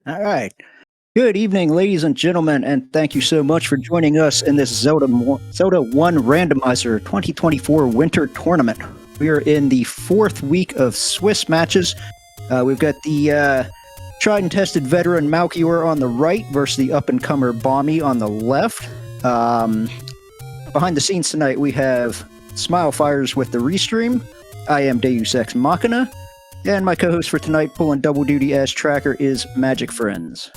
All right. Good evening, ladies and gentlemen, and thank you so much for joining us in this Zelda 1 Randomizer 2024 Winter Tournament. We are in the fourth week of Swiss matches. We've got the tried and tested veteran Malchior on the right versus the up-and-comer Bommy on the left. Behind the scenes tonight, we have Smile Fires with the Restream. I am Deus Ex Machina. And my co-host for tonight, pulling double duty as tracker, is Magic Friends.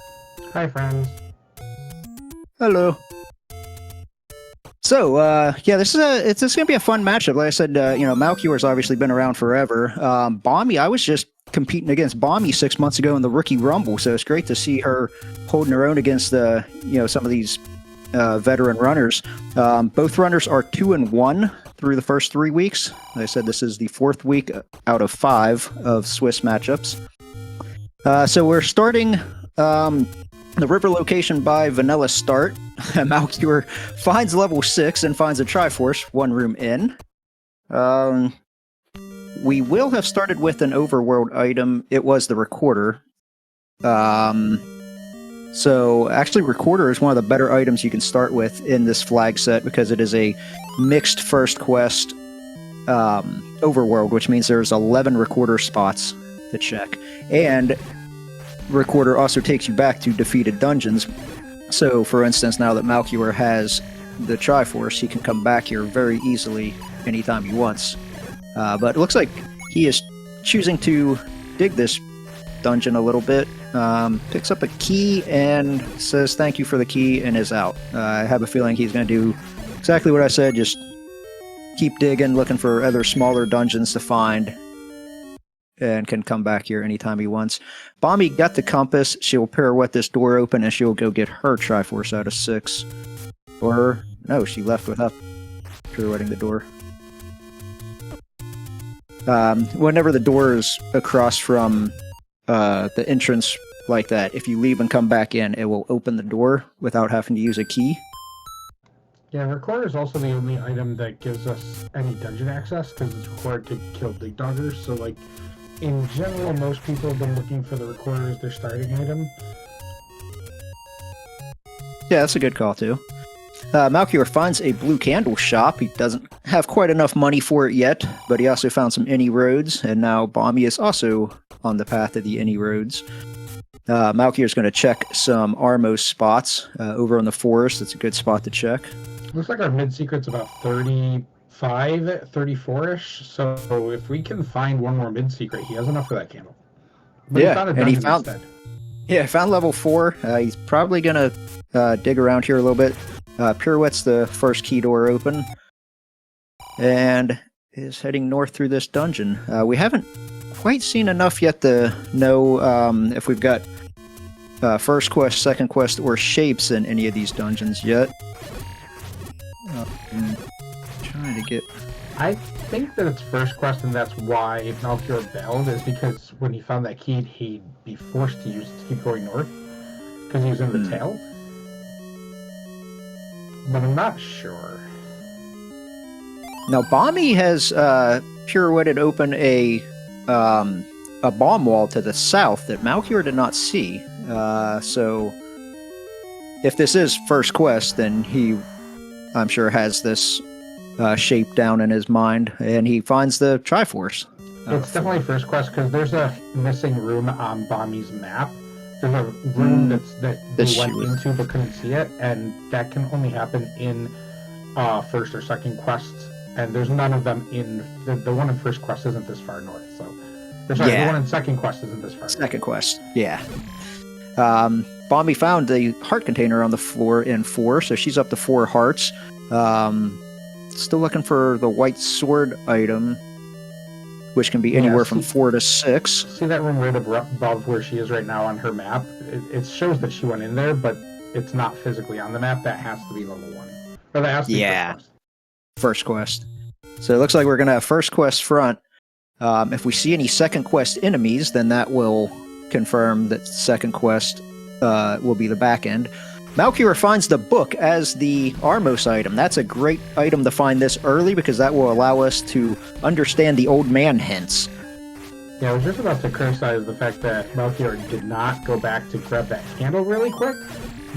Hi, friends. Hello. So, this is gonna be a fun matchup. Like I said, Malchior's obviously been around forever. Bommy, I was just competing against Bommy 6 months ago in the Rookie Rumble, so it's great to see her holding her own against the, some of these veteran runners. Both runners are 2-1 through the first 3 weeks. Like I said, this is the fourth week out of 5 of Swiss matchups. So we're starting the river location by Vanilla Start. Malchior finds level 6 and finds a Triforce, one room in. We will have started with an overworld item. It was the Recorder. So actually Recorder is one of the better items you can start with in this flag set because it is a mixed first quest overworld, which means there's 11 Recorder spots to check. And Recorder also takes you back to defeated dungeons. So for instance, now that Malchior has the Triforce, he can come back here very easily anytime he wants. But it looks like he is choosing to dig this dungeon a little bit. Picks up a key and says thank you for the key and is out. I have a feeling he's going to do exactly what I said, just keep digging, looking for other smaller dungeons to find, and can come back here anytime he wants. Bommy got the compass. She'll pirouette this door open and she'll go get her Triforce out of 6. Or, no, she left without pirouetting the door. Whenever the door is across from the entrance like that, if you leave and come back in, it will open the door without having to use a key. Yeah, Recorder is also the only item that gives us any dungeon access because it's required to kill Big Doggers. So, like, in general, most people have been looking for the Recorder as their starting item. Yeah, that's a good call, too. Malchior finds a blue candle shop. He doesn't have quite enough money for it yet, but he also found some any roads, and now Bommy is also on the path of the any roads. Malchior is going to check some Armos spots over in the forest. That's a good spot to check. Looks like our mid-secret's about 35, 34-ish, so if we can find one more mid-secret, he has enough for that candle. But yeah, he found a dungeon instead. Yeah, found level 4. He's probably going to dig around here a little bit. Pirouette's the first key door open, and is heading north through this dungeon. We haven't quite seen enough yet to know if we've got first quest, second quest, or shapes in any of these dungeons yet. Trying to get... I think that it's first quest, and that's why Malchior bailed, is because when he found that key, he'd be forced to keep going north, because he was in the tail. But I'm not sure. Now, Bommy has pirouetted open a bomb wall to the south that Malchior did not see. So, if this is first quest, then he, I'm sure, has this shape down in his mind, and he finds the Triforce. It's definitely first quest, because there's a missing room on Bommy's map. There's a room that we went into but couldn't see it, and that can only happen in first or second quests, and there's none of them in... The one in first quest isn't this far north, so... Sorry, the one in second quest isn't this far north. Second quest, yeah. Bommy found the heart container on the floor in 4, so she's up to 4 hearts. Still looking for the white sword item, which can be anywhere from 4 to 6. See that room right above where she is right now on her map? It shows that she went in there, but it's not physically on the map. That has to be level 1. Or that has to be first quest. So it looks like we're going to have first quest front. If we see any second quest enemies, then that will confirm that second quest will be the back end. Malchior finds the book as the Armos item. That's a great item to find this early because that will allow us to understand the old man hints. Yeah, I was just about to criticize the fact that Malchior did not go back to grab that candle really quick,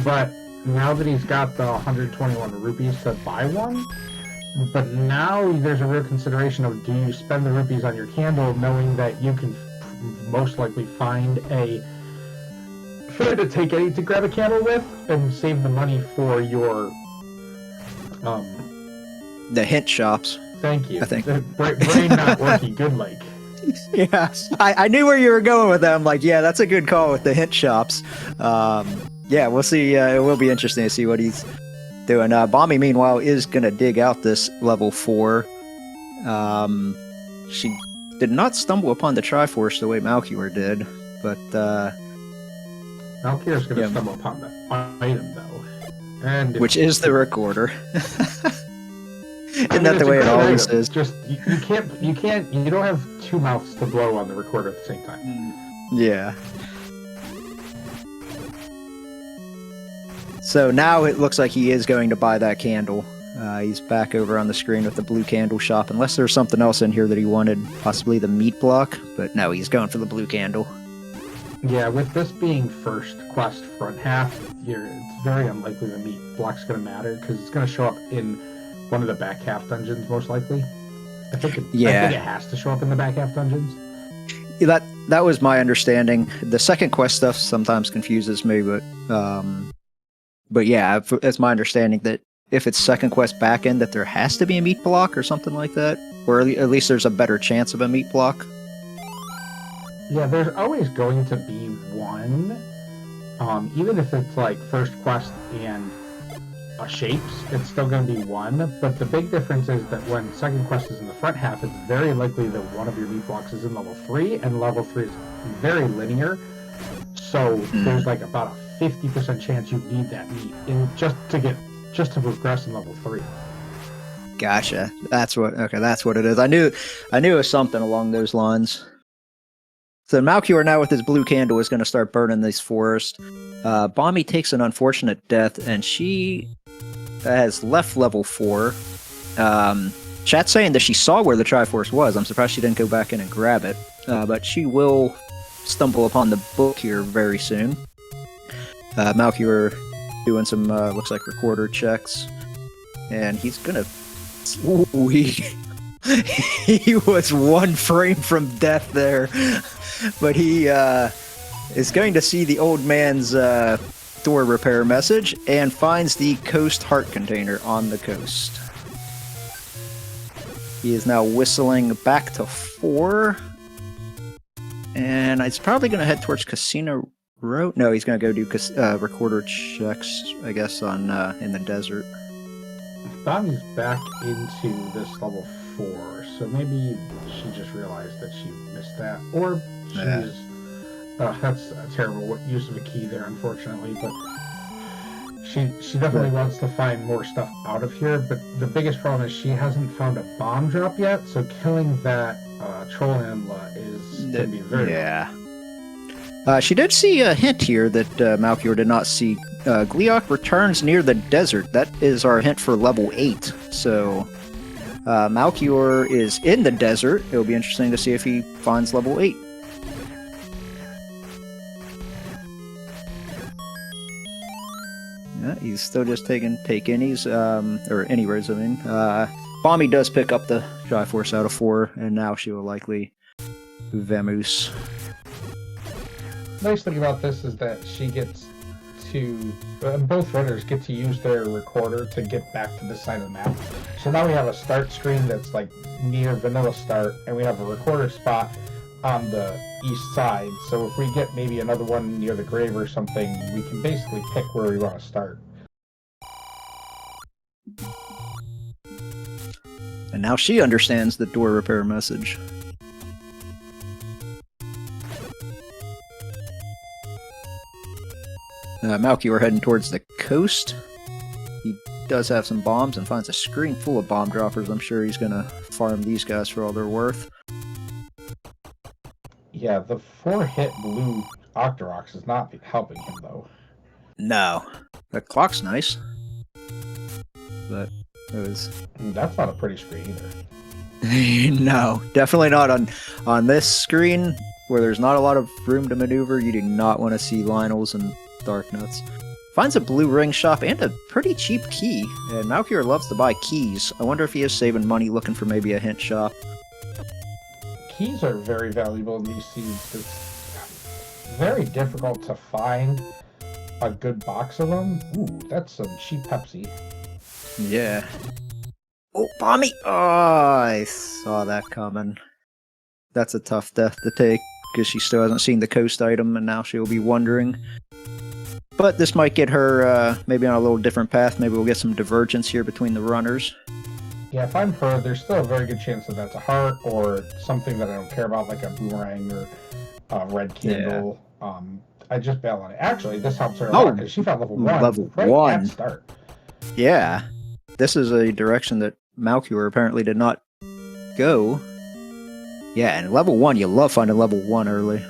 but now that he's got the 121 rupees to buy one, but now there's a real consideration of, do you spend the rupees on your candle knowing that you can most likely find a fair to take any to grab a candle with and save the money for your the hint shops. Thank you. I think. Brain not working good like. Yes, I knew where you were going with that. I'm like, yeah, that's a good call with the hint shops. Yeah, we'll see. It will be interesting to see what he's doing. Bommy, meanwhile, is going to dig out this level 4. She did not stumble upon the Triforce the way Malchior did, but... Malchior's going to stumble upon the item, though. And which is the recorder. Isn't that the way it always is? Just, you don't have two mouths to blow on the recorder at the same time. Yeah. So now it looks like he is going to buy that candle. He's back over on the screen with the blue candle shop, unless there's something else in here that he wanted, possibly the meat block, but no, he's going for the blue candle. Yeah, with this being first quest front half, it's very unlikely the meat block's going to matter, because it's going to show up in one of the back half dungeons, most likely. I think it has to show up in the back half dungeons. Yeah, that was my understanding. The second quest stuff sometimes confuses me, but yeah, it's my understanding that if it's second quest back end, that there has to be a meat block or something like that, or at least there's a better chance of a meat block. Yeah, there's always going to be one, even if it's like first quest and shapes, it's still going to be one, but the big difference is that when second quest is in the front half, it's very likely that one of your meat blocks is in level 3, and level 3 is very linear, so there's like about a 50% chance you need that meat just to progress in level 3. Gotcha. That's what it is. I knew it was something along those lines. So Malchior now with his blue candle is going to start burning this forest. Bommy takes an unfortunate death, and she has left level 4. Chat's saying that she saw where the Triforce was. I'm surprised she didn't go back in and grab it. But she will stumble upon the book here very soon. Malchior doing some, looks like recorder checks. And he's gonna... Ooh, he was one frame from death there. But he is going to see the old man's door repair message and finds the coast heart container on the coast. He is now whistling back to 4. And he's probably going to head towards Casino Road. No, he's going to go do recorder checks, I guess, on in the desert. Bommy's back into this level 4, so maybe she just realized that she missed that, or she's that's a terrible use of a key there, unfortunately, but she definitely wants to find more stuff out of here, but the biggest problem is she hasn't found a bomb drop yet, so killing that troll Amla is going to be very hard. She did see a hint here that Malchior did not see. Gleok returns near the desert. That is our hint for level 8. So Malchior is in the desert. It'll be interesting to see if he finds level 8. Yeah, he's still just taking take-innies, or anyways, I mean. Bommy does pick up the Triforce out of 4, and now she will likely Vamoose. Nice thing about this is that she gets to, both runners get to use their recorder to get back to this side of the map. So now we have a start screen that's like near vanilla start, and we have a recorder spot on the east side. So if we get maybe another one near the grave or something, we can basically pick where we want to start. And now she understands the door repair message. Malchior heading towards the coast. He does have some bombs and finds a screen full of bomb droppers. I'm sure he's going to farm these guys for all they're worth. Yeah, the 4-hit blue Octorox is not helping him, though. No. The clock's nice. But it was... That's not a pretty screen, either. No, definitely not on this screen where there's not a lot of room to maneuver. You do not want to see Lionels and Darknuts. Finds a blue ring shop and a pretty cheap key, and Malchior loves to buy keys. I wonder if he is saving money looking for maybe a hint shop. Keys are very valuable in these seeds. It's very difficult to find a good box of them. Ooh, that's some cheap Pepsi. Yeah. Oh, Bommy! Oh, I saw that coming. That's a tough death to take, because she still hasn't seen the coast item, and now she'll be wondering. But this might get her maybe on a little different path. Maybe we'll get some divergence here between the runners. Yeah, if I'm her, there's still a very good chance that that's a heart or something that I don't care about, like a boomerang or a red candle. Yeah. I just bail on it. Actually, this helps her a lot because she found level 1 level right 1 at start. Yeah. This is a direction that Malchior apparently did not go. Yeah, and level 1, you love finding level 1 early.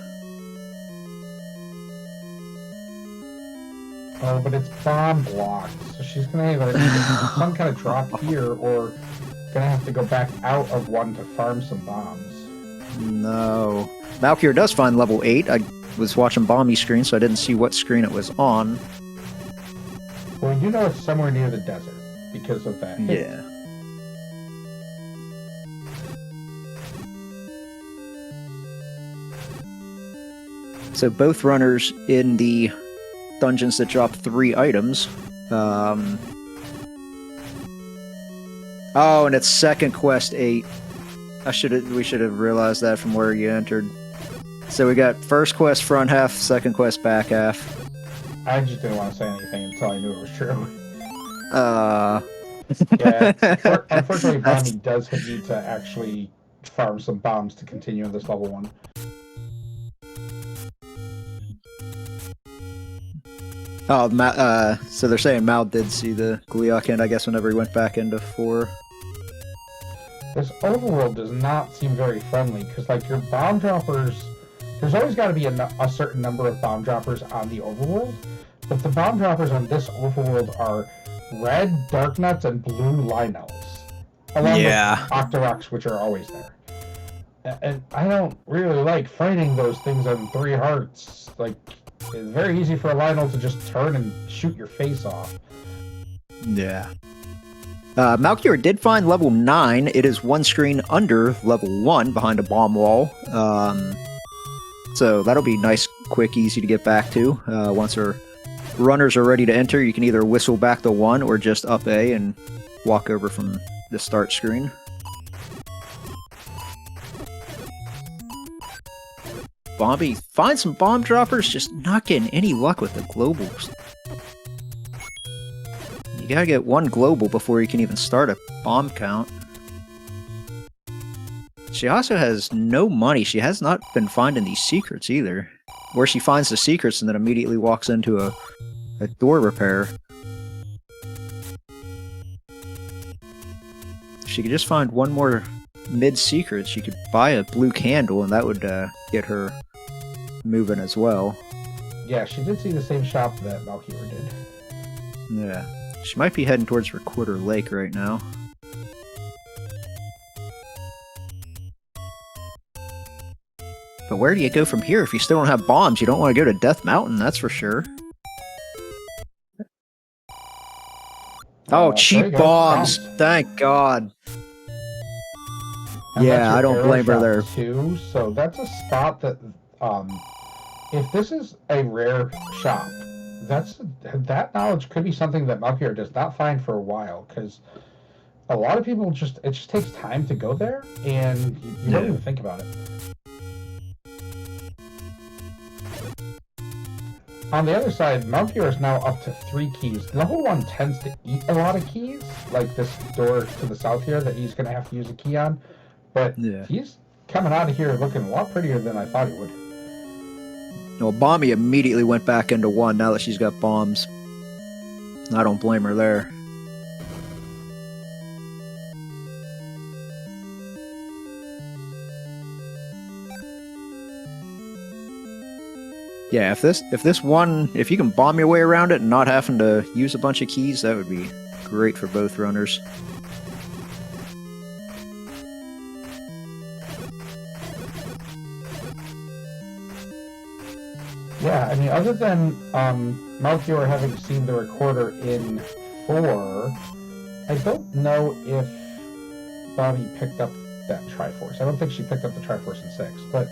Oh, but it's bomb blocked, so she's gonna either get some kind of drop here, or gonna have to go back out of 1 to farm some bombs. No. Malchior does find level 8. I was watching Bommy screen, so I didn't see what screen it was on. Well, you know it's somewhere near the desert, because of that hit. Yeah. So both runners in the dungeons that drop 3 items. Oh, and it's second quest 8. We should have realized that from where you entered. So we got first quest front half, second quest back half. I just didn't want to say anything until I knew it was true. Yeah, unfortunately, Bommy does hit you to actually farm some bombs to continue in this level 1. Oh, so they're saying Mal did see the Gleeok end, I guess, whenever he went back into 4. This overworld does not seem very friendly, because, like, your bomb droppers... There's always got to be a certain number of bomb droppers on the overworld, but the bomb droppers on this overworld are red Darknuts and blue Lionels, along with Octoroks, which are always there. And I don't really like fighting those things on 3 hearts. Like, it's very easy for a Lionel to just turn and shoot your face off. Yeah. Malchior did find level 9. It is 1 screen under level 1 behind a bomb wall. So that'll be nice, quick, easy to get back to. Once our runners are ready to enter, you can either whistle back to 1 or just up A and walk over from the start screen. Bomby finds some bomb droppers, just not getting any luck with the globals. You gotta get 1 global before you can even start a bomb count. She also has no money. She has not been finding these secrets either. Or she finds the secrets and then immediately walks into a door repair. If she could just find 1 more mid-secret, she could buy a blue candle and that would get her moving as well. Yeah, she did see the same shop that Malchior did. Yeah. She might be heading towards Recorder Lake right now. But where do you go from here? If you still don't have bombs, you don't want to go to Death Mountain, that's for sure. Oh, cheap bombs! Thank God. And yeah, I don't blame her there. Too, so that's a spot that, if this is a rare shop, that knowledge could be something that Malchior does not find for a while, because a lot of people it just takes time to go there, and you don't even think about it. On the other side, Malchior is now up to 3 keys. Level 1 tends to eat a lot of keys, like this door to the south here that he's going to have to use a key on. But he's coming out of here looking a lot prettier than I thought he would. Well, Bommy immediately went back into 1 now that she's got bombs. I don't blame her there. Yeah, if you can bomb your way around it and not having to use a bunch of keys, that would be great for both runners. Yeah, I mean, other than Malchior having seen the recorder in 4, I don't know if Bommy picked up that Triforce. I don't think she picked up the Triforce in 6, but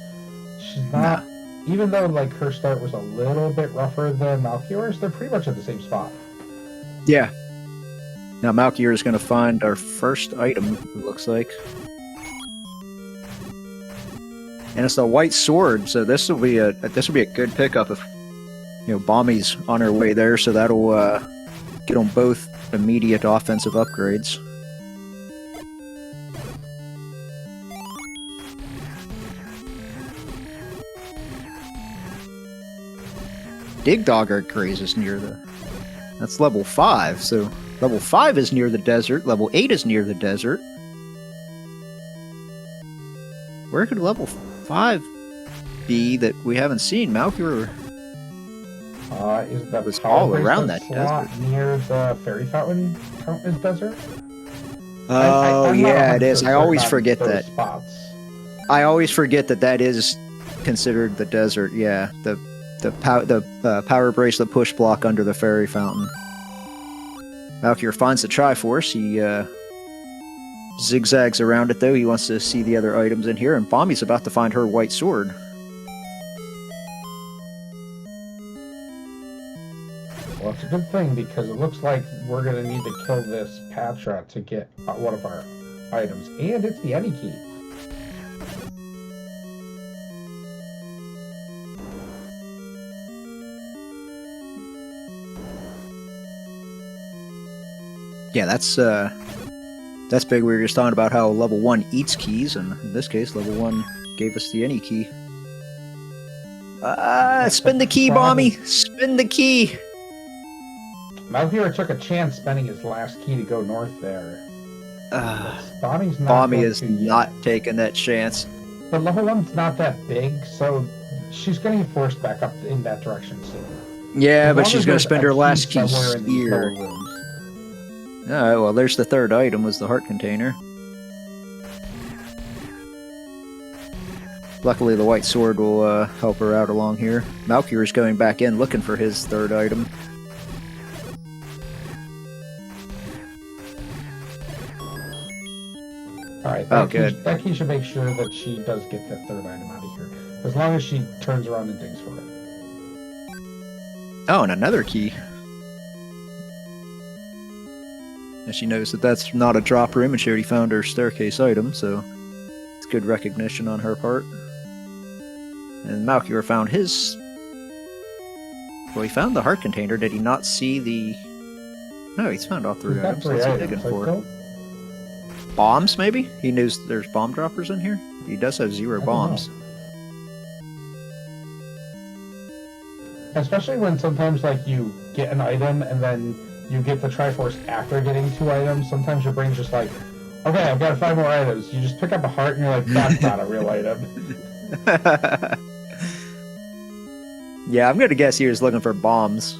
she's not... Nah. Even though, like, her start was a little bit rougher than Malchior's, they're pretty much at the same spot. Yeah. Now Malchior is going to find our first item, it looks like. And it's the white sword, so this will be a good pickup if Bommy's on her way there, so that'll get them both immediate offensive upgrades. Dig Dogger Craze is near that's level 5, so level 5 is near the desert, level 8 is near the desert. Where could level 5 be that we haven't seen? Malchior is that was all around that desert. Near the fairy fountain desert? Oh, yeah, it is. I always forget that. Spots. I always forget that is considered the desert, yeah. The power bracelet push block under the fairy fountain. Malchior finds the Triforce. He zigzags around it, though. He wants to see the other items in here, and Bommy's about to find her white sword. Well, it's a good thing, because it looks like we're going to need to kill this Patra to get one of our items, and it's the Any key. Yeah, that's big. We were just talking about how level 1 eats keys, and in this case, level 1 gave us the Any key. Spin the key, Bommy! Spin the key! Malchior took a chance spending his last key to go north there. Bommy is not taking that chance. But level 1's not that big, so she's going to get forced back up in that direction soon. Yeah, but she's going to spend her last key here. Alright, well, there's the third item, was the heart container. Luckily, the white sword will help her out along here. Malchior is going back in, looking for his third item. Alright, that key should make sure that she does get that third item out of here. As long as she turns around and digs for it. Oh, and another key. And she knows that that's not a drop room, and she already found her staircase item, so it's good recognition on her part. And Malchior found his... Well, he found the heart container. Did he not see the... No, he's found all 3 items. What's he digging for? Bombs, maybe? He knows there's bomb droppers in here? He does have 0 bombs. Especially when sometimes, like, you get an item and then you get the Triforce after getting 2 items. Sometimes your brain's just like, okay, I've got 5 more items. You just pick up a heart and you're like, that's not a real item. Yeah, I'm gonna guess he was looking for bombs.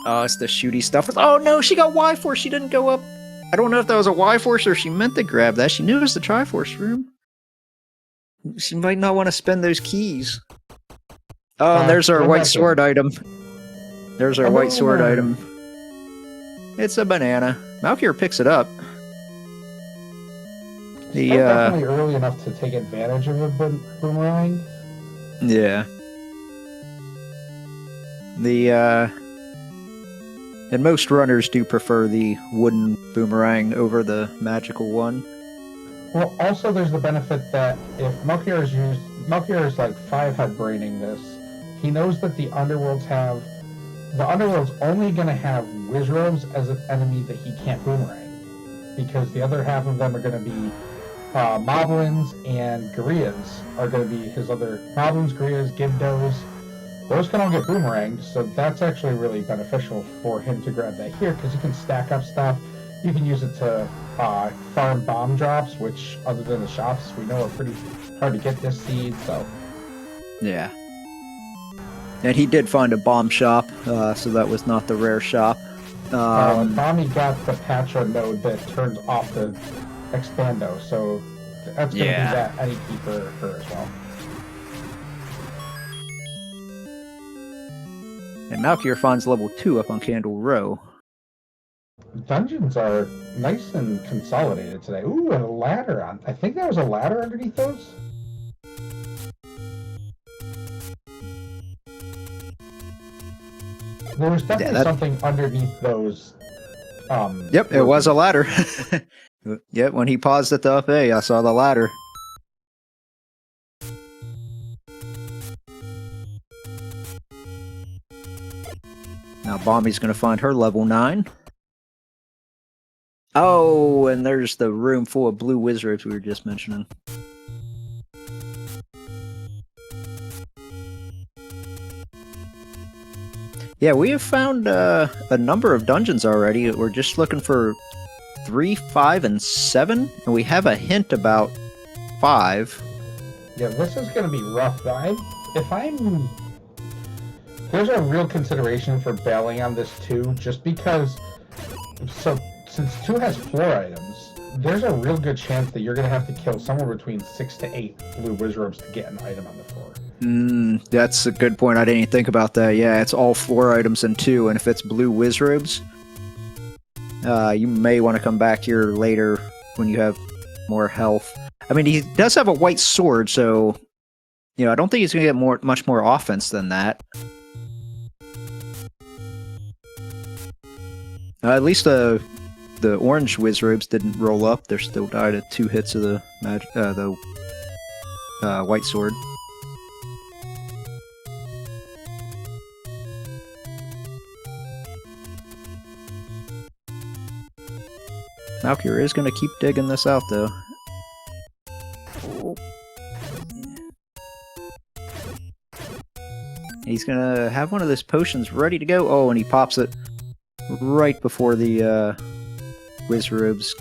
Oh, it's the shooty stuff. Oh no, she got Y-Force. She didn't go up. I don't know if that was a Y-Force or she meant to grab that. She knew it was the Triforce room. She might not want to spend those keys. Oh, and there's our white sword item. There's our white sword item. It's a banana. Malchior picks it up. It's definitely early enough to take advantage of a boomerang. Yeah. And most runners do prefer the wooden boomerang over the magical one. Well, also there's the benefit that if Malchior is like 5-head braining this, he knows that the Underworld's only going to have Wizrobes as an enemy that he can't boomerang. Because the other half of them are going to be Moblins and Gurias are going to be his other... Moblins, Gurias, Gibdos. Those can all get boomeranged, so that's actually really beneficial for him to grab that here, because you can stack up stuff. You can use it to farm bomb drops, which, other than the shops, we know are pretty hard to get this seed, so... Yeah. And he did find a bomb shop, so that was not the rare shop. Bommy got the Patra node that turns off the Expando, so That's going to be that any key for her as well. And Malchior finds level 2 up on Candle Row. Dungeons are nice and consolidated today. Ooh, and a ladder on. I think there was a ladder underneath those. There was definitely something underneath those. Yep, it was a ladder. Yep, when he paused at the up A, I saw the ladder. Now Bommy's going to find her level 9. Oh, and there's the room full of blue wizards we were just mentioning. Yeah, we have found a number of dungeons already. We're just looking for 3, 5, and 7, and we have a hint about 5. Yeah, this is going to be rough. There's a real consideration for bailing on this 2, just because. So, since 2 has 4 items, there's a real good chance that you're going to have to kill somewhere between 6 to 8 blue wizards to get an item on the floor. That's a good point. I didn't even think about that. Yeah, it's all 4 items in 2, and if it's blue wizards, you may want to come back here later when you have more health. I mean, he does have a white sword, so I don't think he's going to get much more offense than that. At least the orange wizards didn't roll up. They're still died at 2 hits of the white sword. Malchior is going to keep digging this out, though. He's going to have one of those potions ready to go. Oh, and he pops it right before the wizards.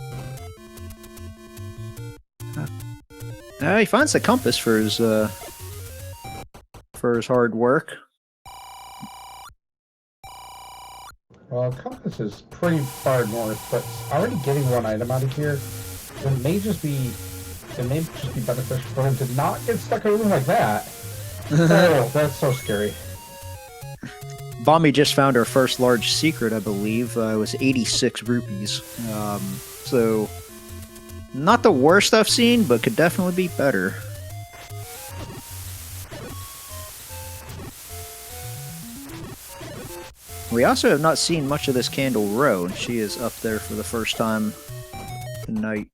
He finds the compass for his hard work. Well, compass is pretty far north, but already getting 1 item out of here, it may just be beneficial for him to not get stuck in a room like that. Oh, that's so scary. Bommy just found her first large secret, I believe. It was 86 rupees. So, not the worst I've seen, but could definitely be better. We also have not seen much of this Candle Row, and she is up there for the first time tonight.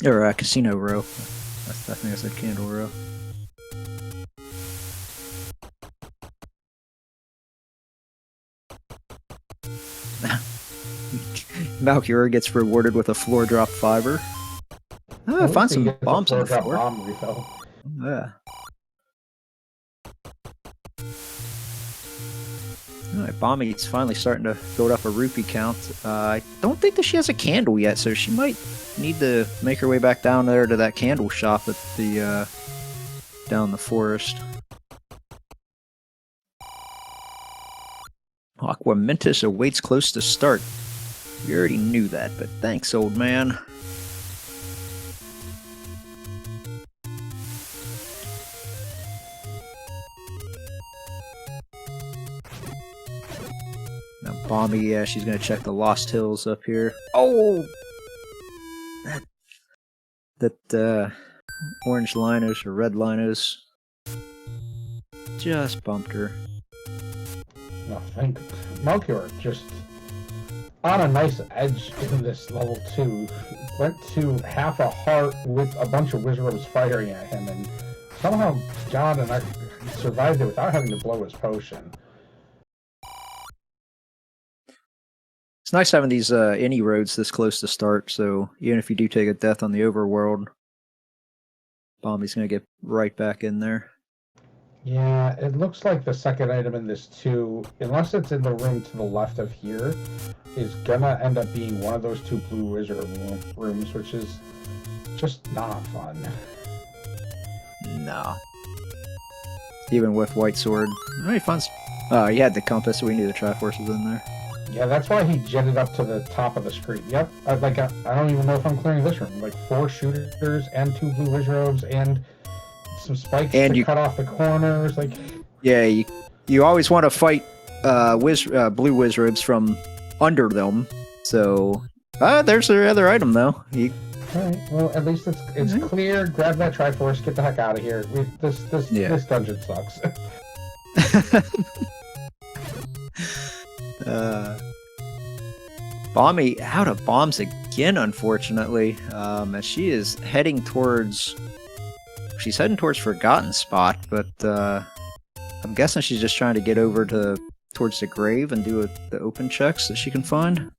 Or Casino Row. I think I said Candle Row. Malchior gets rewarded with a floor drop 5-er. Oh, find some bombs on the floor. Bomb refill. Yeah. Alright, Bommy's finally starting to build up a rupee count. I don't think that she has a candle yet, so she might need to make her way back down there to that candle shop at the down the forest. Aqua Mentis awaits close to start. We already knew that, but thanks, old man. Now Bommy, yeah, she's gonna check the Lost Hills up here. Oh! That orange Linus or red Linus just bumped her. No, thank Malchior just on a nice edge in this level 2. Went to half a heart with a bunch of wizards firing at him, and somehow John and I survived it without having to blow his potion. It's nice having these any roads this close to start, so even if you do take a death on the overworld, Bommy's gonna get right back in there. Yeah, it looks like the second item in this too, unless it's in the room to the left of here, is gonna end up being one of those 2 blue wizard rooms, which is just not fun. No. Even with white sword. He finds. Oh, he had the compass, so we knew the Triforce was in there. Yeah, that's why he jetted up to the top of the screen. Yep, I don't even know if I'm clearing this room. Like 4 shooters and 2 blue wizards and some spikes And to cut off the corners. Like, yeah, you always want to fight blue wizards from under them. So there's the other item though. All right. Well, at least it's clear. Grab that Triforce. Get the heck out of here. This dungeon sucks. Bommy out of bombs again, unfortunately. As she is heading towards, she's heading towards Forgotten Spot, but I'm guessing she's just trying to get over towards the grave and do the open checks that she can find.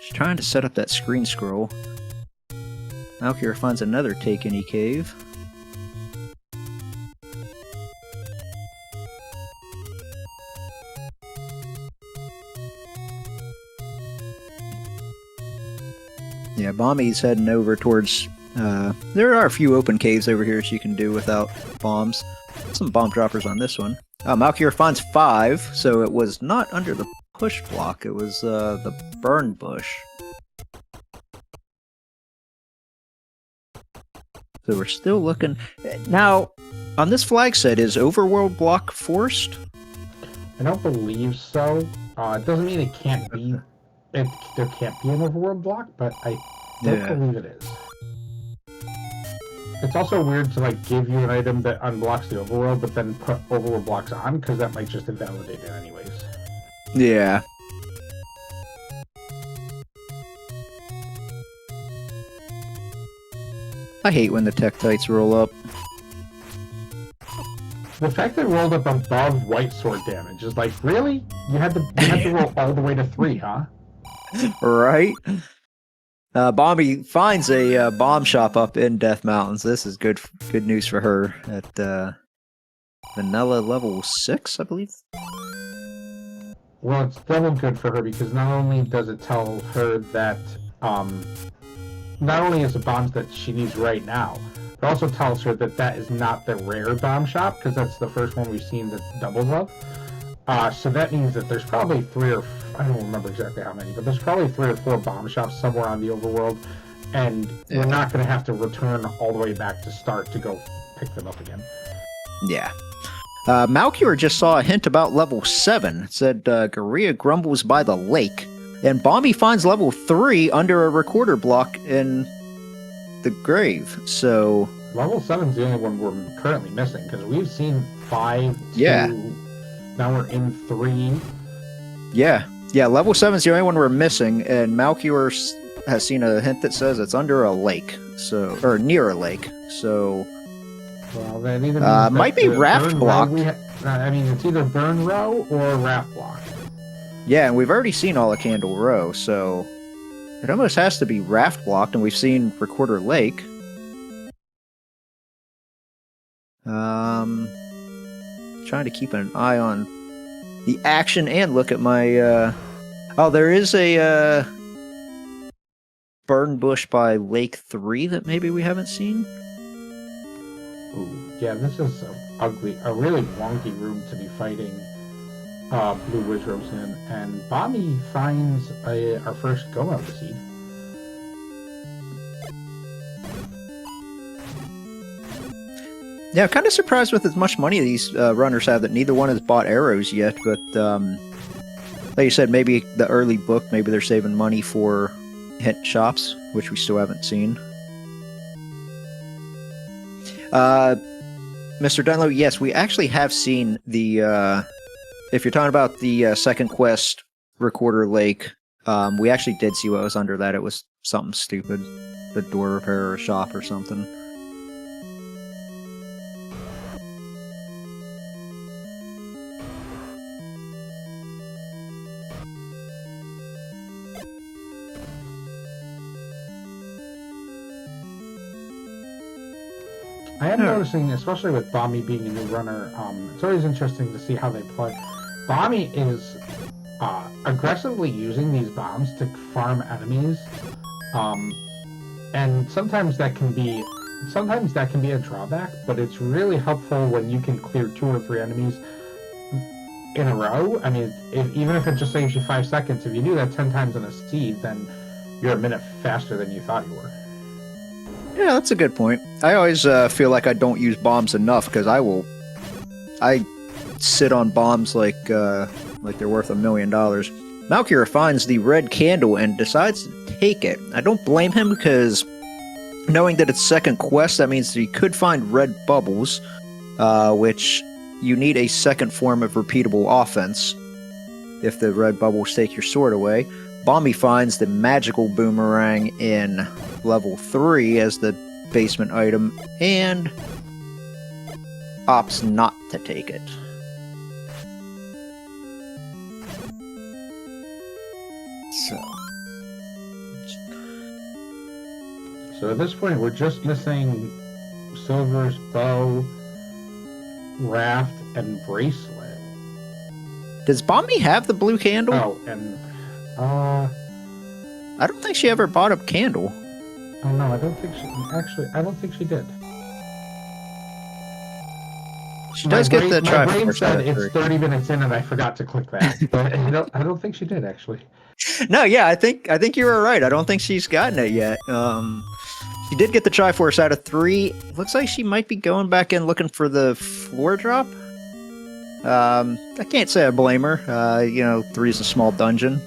She's trying to set up that screen scroll. Malchior finds another Take Any cave. Yeah, Bommy's heading over towards... there are a few open caves over here she can do without bombs. Some bomb droppers on this one. Malchior finds 5, so it was not under the push block, it was the burn bush. So we're still looking... Now, on this flag set, is overworld block forced? I don't believe so. It doesn't mean it can't be... there can't be an overworld block, but I don't believe it is. It's also weird to like give you an item that unblocks the overworld, but then put overworld blocks on, because that might just invalidate it anyways. Yeah. I hate when the Tektites roll up. The fact that it rolled up above white sword damage is like, really? You had to roll all the way to 3, huh? Right? Bommy finds a bomb shop up in Death Mountains. This is good news for her at Vanilla level 6, I believe. Well, it's double good for her because not only does it tell her that not only is the bombs that she needs right now, it also tells her that that is not the rare bomb shop, because that's the first one we've seen that doubles up. So that means that there's probably 3 or I don't remember exactly how many, but there's probably 3 or 4 bomb shops somewhere on the overworld, and we're not going to have to return all the way back to start to go pick them up again. Yeah. Malchior just saw a hint about level 7. It said Garia grumbles by the lake, and Bommy finds level 3 under a recorder block in the grave. So level 7 is the only one we're currently missing, because we've seen 5, 2, now we're in 3. Yeah, level 7 is the only one we're missing, and Malchior has seen a hint that says it's under a lake, or near a lake, so... Well, that either means might be raft block. I mean, it's either burn row or raft block. Yeah, and we've already seen all of Candle Row, so... It almost has to be raft blocked, and we've seen Recorder Lake. Trying to keep an eye on the action and look at my oh, there is a burn bush by Lake 3 that maybe we haven't seen. Ooh, yeah, this is a really wonky room to be fighting blue wizards in, and Bommy finds our first go-out seed. Yeah, I'm kind of surprised with as much money these runners have that neither one has bought arrows yet, but like you said, maybe the early book, maybe they're saving money for hint shops, which we still haven't seen. Mr. Dunlow, yes, we actually have seen the, if you're talking about the second quest, Recorder Lake, we actually did see what was under that. It was something stupid, the door repair or shop or something. I am noticing, especially with Bommy being a new runner, it's always interesting to see how they play. Bommy is aggressively using these bombs to farm enemies, and sometimes that can be a drawback, but it's really helpful when you can clear 2 or 3 enemies in a row, I mean, even if it just saves you 5 seconds, if you do that 10 times in a seed, then you're a minute faster than you thought you were. Yeah, that's a good point. I always feel like I don't use bombs enough because I sit on bombs like they're worth $1 million. Malchior finds the red candle and decides to take it. I don't blame him because knowing that it's second quest, that means that he could find red bubbles, which you need a second form of repeatable offense if the red bubbles take your sword away. Bommy finds the magical boomerang in level 3 as the basement item and opts not to take it. So at this point, we're just missing Silver's bow, raft, and bracelet. Does Bommy have the blue candle? Oh, and I don't think she ever bought a candle. Oh no, I don't think she I don't think she did. She does get the My brain Triforce said it's 30 minutes in, and I forgot to click that. But I don't think she did actually. No, yeah, I think you were right. I don't think she's gotten it yet. She did get the Triforce out of 3. Looks like she might be going back in looking for the floor drop. I can't say I blame her. 3 is a small dungeon.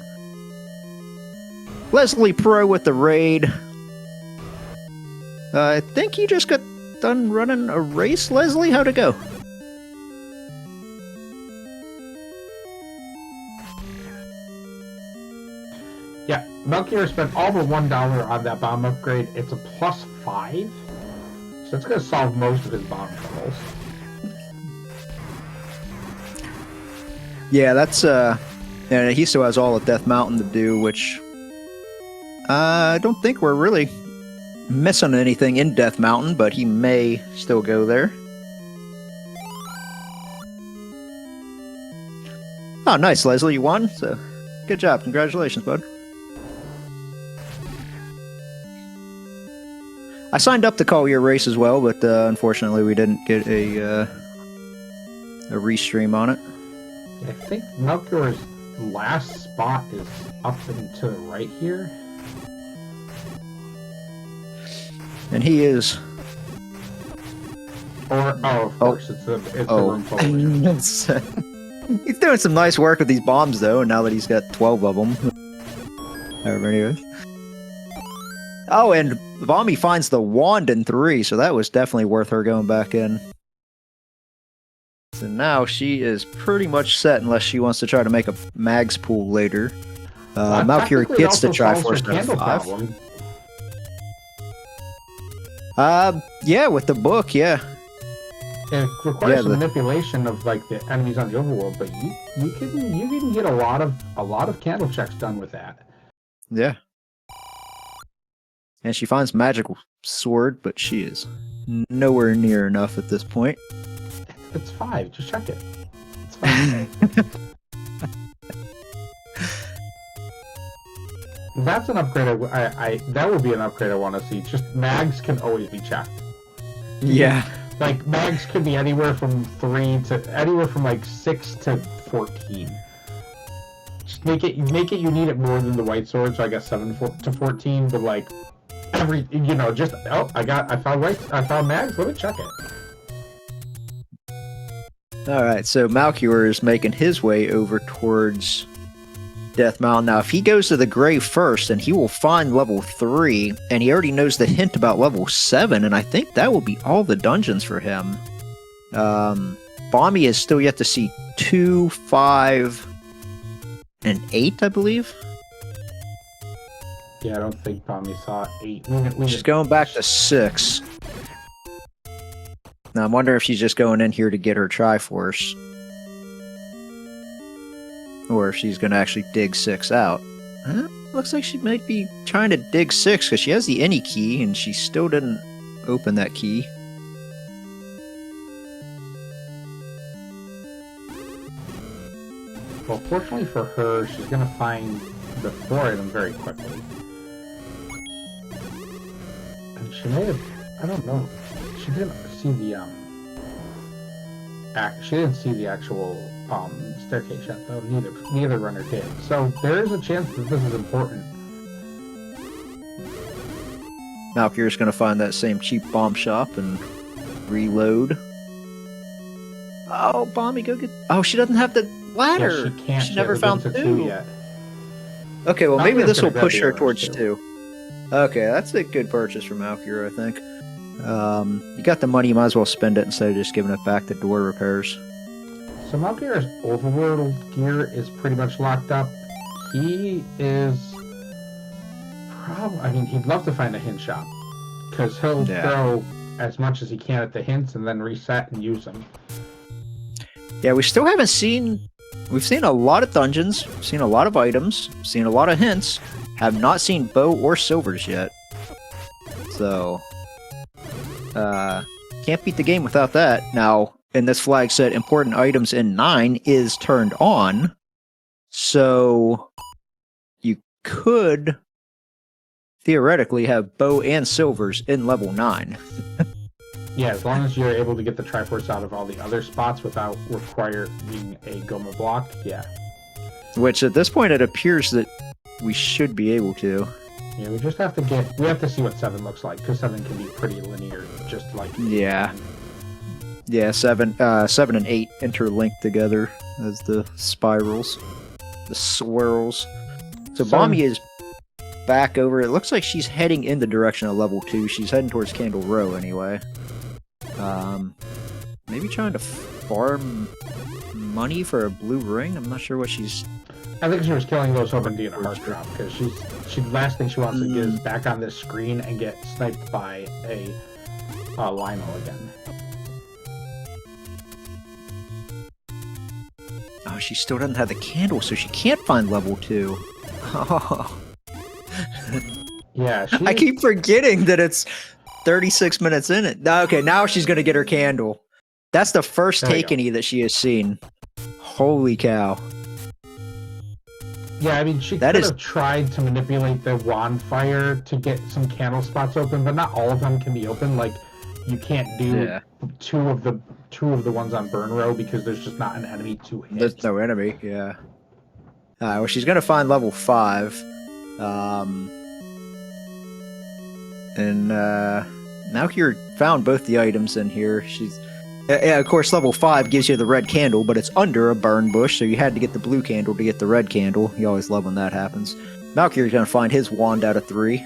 Leslie Pro with the raid. I think you just got done running a race, Leslie? How'd it go? Yeah, Malchior spent all but $1 on that bomb upgrade. It's a +5, so it's going to solve most of his bomb troubles. Yeah, that's and he still has all of Death Mountain to do, which I don't think we're really missing anything in Death Mountain, but he may still go there. Oh, nice, Leslie, you won. So, good job, congratulations, bud. I signed up to call your race as well, but unfortunately we didn't get a restream on it. I think Malchior's last spot is up and to the right here. And he is... Of course, it's the room full of He's doing some nice work with these bombs, though, now that he's got 12 of them. However many of us. Oh, and Bommy finds the wand in 3, so that was definitely worth her going back in. So now she is pretty much set, unless she wants to try to make a Mags pool later. Malchior gets the Triforce out of 5. Yeah, with the book, yeah. It requires some manipulation of like the enemies on the overworld, but you can get a lot of candle checks done with that. Yeah. And she finds magical sword, but she is nowhere near enough at this point. It's 5. Just check it. It's 5. That's an upgrade. That would be an upgrade I want to see. Just mags can always be checked. Yeah. Like mags can be anywhere from 3 to anywhere from like 6 to 14. Just make it you need it more than the white sword, so I guess 7 to 14. But like I found mags. Let me check it. All right, so Malchior is making his way over towards Death Mountain. Now, if he goes to the grave first, then he will find level 3, and he already knows the hint about level 7, and I think that will be all the dungeons for him. Bommy is still yet to see 2, 5, and 8, I believe. Yeah, I don't think Bommy saw 8. She's going back to 6. Now, I'm wondering if she's just going in here to get her Triforce. Or if she's going to actually dig 6 out. Looks like she might be trying to dig 6, because she has the any key, and she still didn't open that key. Well, fortunately for her, she's going to find the 4 item very quickly. And she may have... I don't know. She didn't see She didn't see the actual staircase yet, though. Neither runner did. So there is a chance that this is important. Malchior's going to find that same cheap bomb shop and reload. Oh, Bommy, go get... Oh, she doesn't have the ladder. Yeah, she can't. She never found two yet. Okay, well, maybe this will gonna grab push the her others, towards too. 2. Okay, that's a good purchase from Malchior, I think. You got the money, you might as well spend it instead of just giving it back to door repairs. So Malchior's overworld gear is pretty much locked up. He is... I mean, he'd love to find a hint shop. Because he'll throw as much as he can at the hints and then reset and use them. Yeah, we still haven't seen... We've seen a lot of dungeons, seen a lot of items, seen a lot of hints, have not seen bow or silvers yet. So... can't beat the game without that. Now, in this flag set, important items in 9 is turned on. So... You could... theoretically have bow and silvers in level 9. Yeah, as long as you're able to get the Triforce out of all the other spots without requiring a Goma block, yeah. Which at this point it appears that we should be able to. Yeah, we just have to we have to see what 7 looks like, because 7 can be pretty linear, just like... Yeah. Yeah, 7 and 8 interlinked together as the spirals. The swirls. So Bommy is back over. It looks like she's heading in the direction of level 2. She's heading towards Candle Row anyway. Maybe trying to farm money for a blue ring? I'm not sure what she's... I think she was killing those hoping to get a heart drop, because she last thing she wants to get is back on this screen and get sniped by a Lionel again. Oh, she still doesn't have the candle, so she can't find level 2. Oh. Yeah, I keep forgetting that it's 36 minutes in it. Okay, now she's going to get her candle. That's the first Takeney that she has seen. Holy cow. Yeah, I mean, she could have tried to manipulate the wand fire to get some candle spots open, but not all of them can be open. Like, you can't do two of the ones on Burn Row because there's just not an enemy to hit. There's no enemy, yeah. Well, she's going to find level 5. And Malchior found both the items in here. Yeah, of course, level 5 gives you the red candle, but it's under a burn bush, so you had to get the blue candle to get the red candle. You always love when that happens. Malchior's going to find his wand out of 3.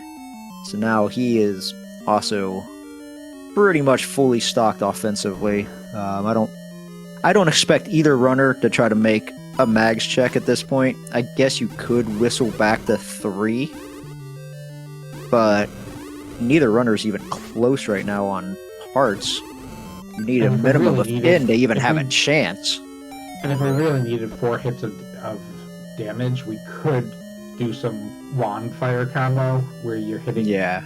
So now he is also pretty much fully stocked offensively. I don't expect either runner to try to make a mags check at this point. I guess you could whistle back the 3, but neither runner's even close right now on hearts. You need a minimum of 10 to even have a chance. And if we really needed 4 hits of damage, we could do some wand fire combo where you're hitting the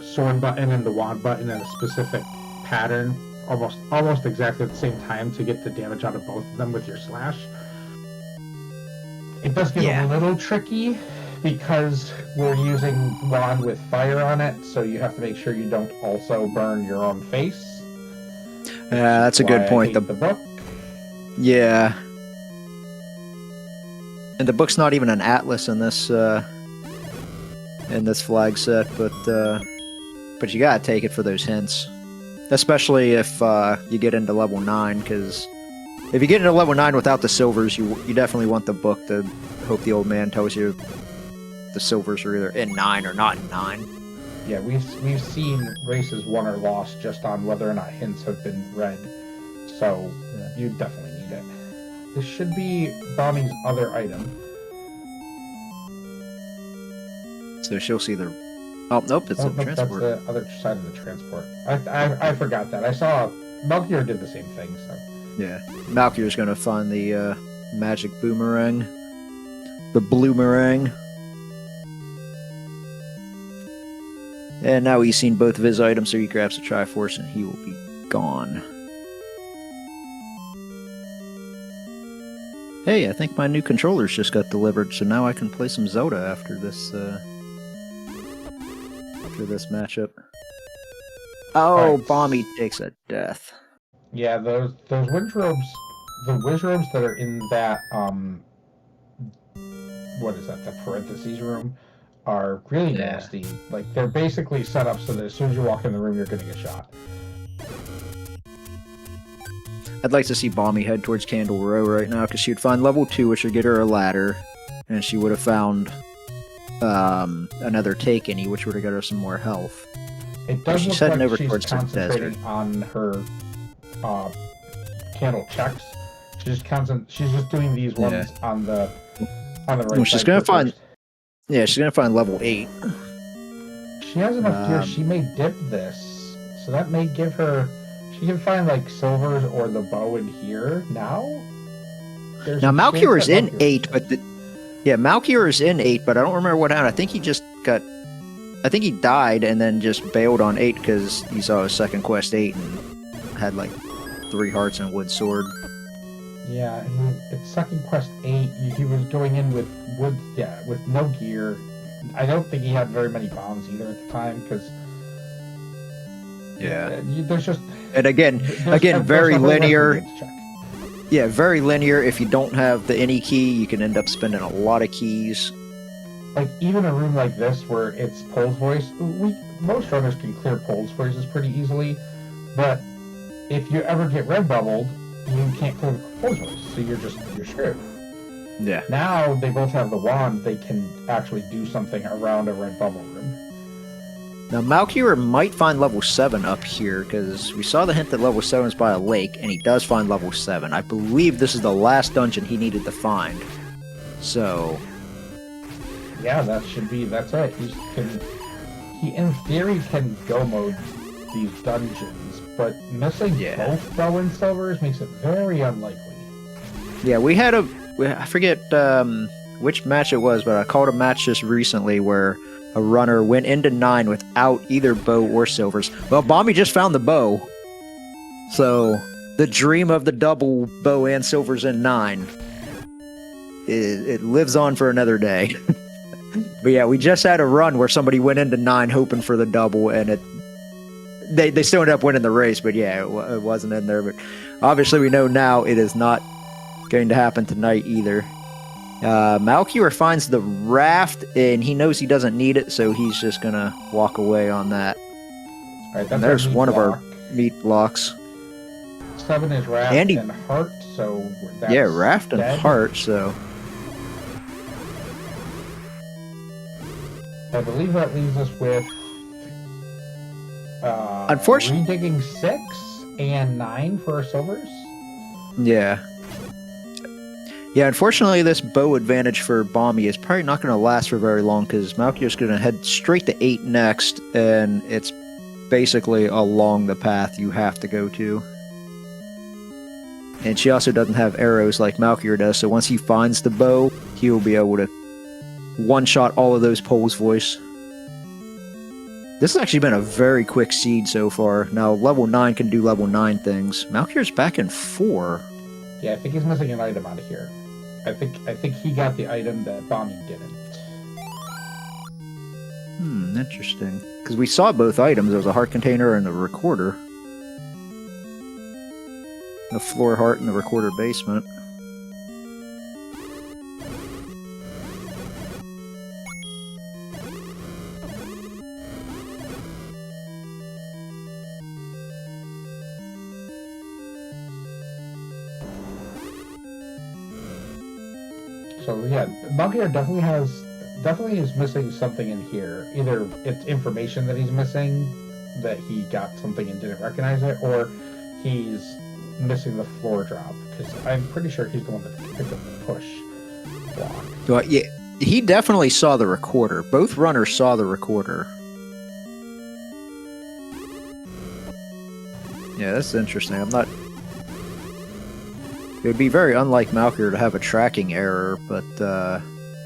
sword button and the wand button in a specific pattern almost exactly at the same time to get the damage out of both of them with your slash. It does get a little tricky because we're using wand with fire on it, so you have to make sure you don't also burn your own face. Yeah, that's a good point. The book. Yeah. And the book's not even an atlas in this flag set, but you gotta take it for those hints. Especially if you get into level 9, because if you get into level 9 without the silvers, you definitely want the book to hope the old man tells you the silvers are either in 9 or not in 9. Yeah, we've seen races won or lost just on whether or not hints have been read, so you definitely need it. This should be Bommy's other item. So she'll see the... Oh, nope, it's the transport. That's the other side of the transport. I forgot that. I saw Malchior did the same thing, so... Yeah, Malchior's gonna find the magic boomerang. The bloomerang. And now he's seen both of his items, so he grabs the Triforce and he will be gone. Hey, I think my new controllers just got delivered, so now I can play some Zelda after this matchup. Oh, Right. Bommy takes a death. Yeah, those wiz robes, the wiz robes that are in that what is that? The parentheses room are really nasty. Like they're basically set up so that as soon as you walk in the room, you're gonna get shot. I'd like to see Bommy head towards Candle Row right now because she would find level 2, which would get her a ladder, and she would have found another take any, which would have got her some more health. It does She's look heading like over she's towards the concentrating desert. on her candle checks. She's just doing these ones on the right Well, she's side gonna first. find. Yeah, she's gonna find level 8. She has enough gear. She may dip this, so that may give her. She can find like silvers or the bow in here now. Now Malchior is in 8, but Malchior is in 8, but I don't remember what happened. I think he just got. I think he died and then just bailed on 8 because he saw his second quest 8 and had like 3 hearts and a wood sword. Yeah, it's second quest 8. He was going in with wood, with no gear. I don't think he had very many bombs either at the time because. There's just. And again, very linear. Yeah, very linear. If you don't have the any key, you can end up spending a lot of keys. Like even a room like this where it's Pole's voice, most runners can clear Pole's voices pretty easily, but if you ever get red bubbled, you can't clear Pole's voice, so you're screwed. Yeah. Now they both have the wand; they can actually do something around a red bubble room. Now Malchior might find level 7 up here because we saw the hint that level 7 is by a lake, and he does find level 7. I believe this is the last dungeon he needed to find. So. Yeah, that's it. He in theory can go mode these dungeons, but missing both bow and silvers makes it very unlikely. Yeah, I forget which match it was, but I called a match just recently where a runner went into 9 without either bow or silvers. Well, Bommy just found the bow. So, the dream of the double bow and silvers in 9, it lives on for another day. But yeah, we just had a run where somebody went into 9 hoping for the double, and they still ended up winning the race, but yeah, it wasn't in there. But obviously we know now it is not going to happen tonight either. Malchior finds the raft, and he knows he doesn't need it, so he's just going to walk away on that. All right, and there's one of our meat blocks. 7 is raft and heart, so that's raft and heart, so... I believe that leaves us with unfortunately, redigging 6 and 9 for our silvers. Yeah. Yeah, unfortunately, this bow advantage for Bommy is probably not going to last for very long because Malchior's going to head straight to 8 next, and it's basically along the path you have to go to. And she also doesn't have arrows like Malchior does, so once he finds the bow, he'll be able to one-shot all of those Pole's voice. This has actually been a very quick seed so far. Now, level 9 can do level 9 things. Malchior's back in 4. Yeah, I think he's missing an item out of here. I think he got the item that Bommy didn't. Interesting. Because we saw both items. There was a heart container and a recorder. The floor heart in the recorder basement. So yeah, Malchior definitely is missing something in here. Either it's information that he's missing, that he got something and didn't recognize it, or he's missing the floor drop. Because I'm pretty sure he's the one that picked up the push block. Well, yeah, he definitely saw the recorder. Both runners saw the recorder. Yeah, that's interesting. It would be very unlike Malchior to have a tracking error, but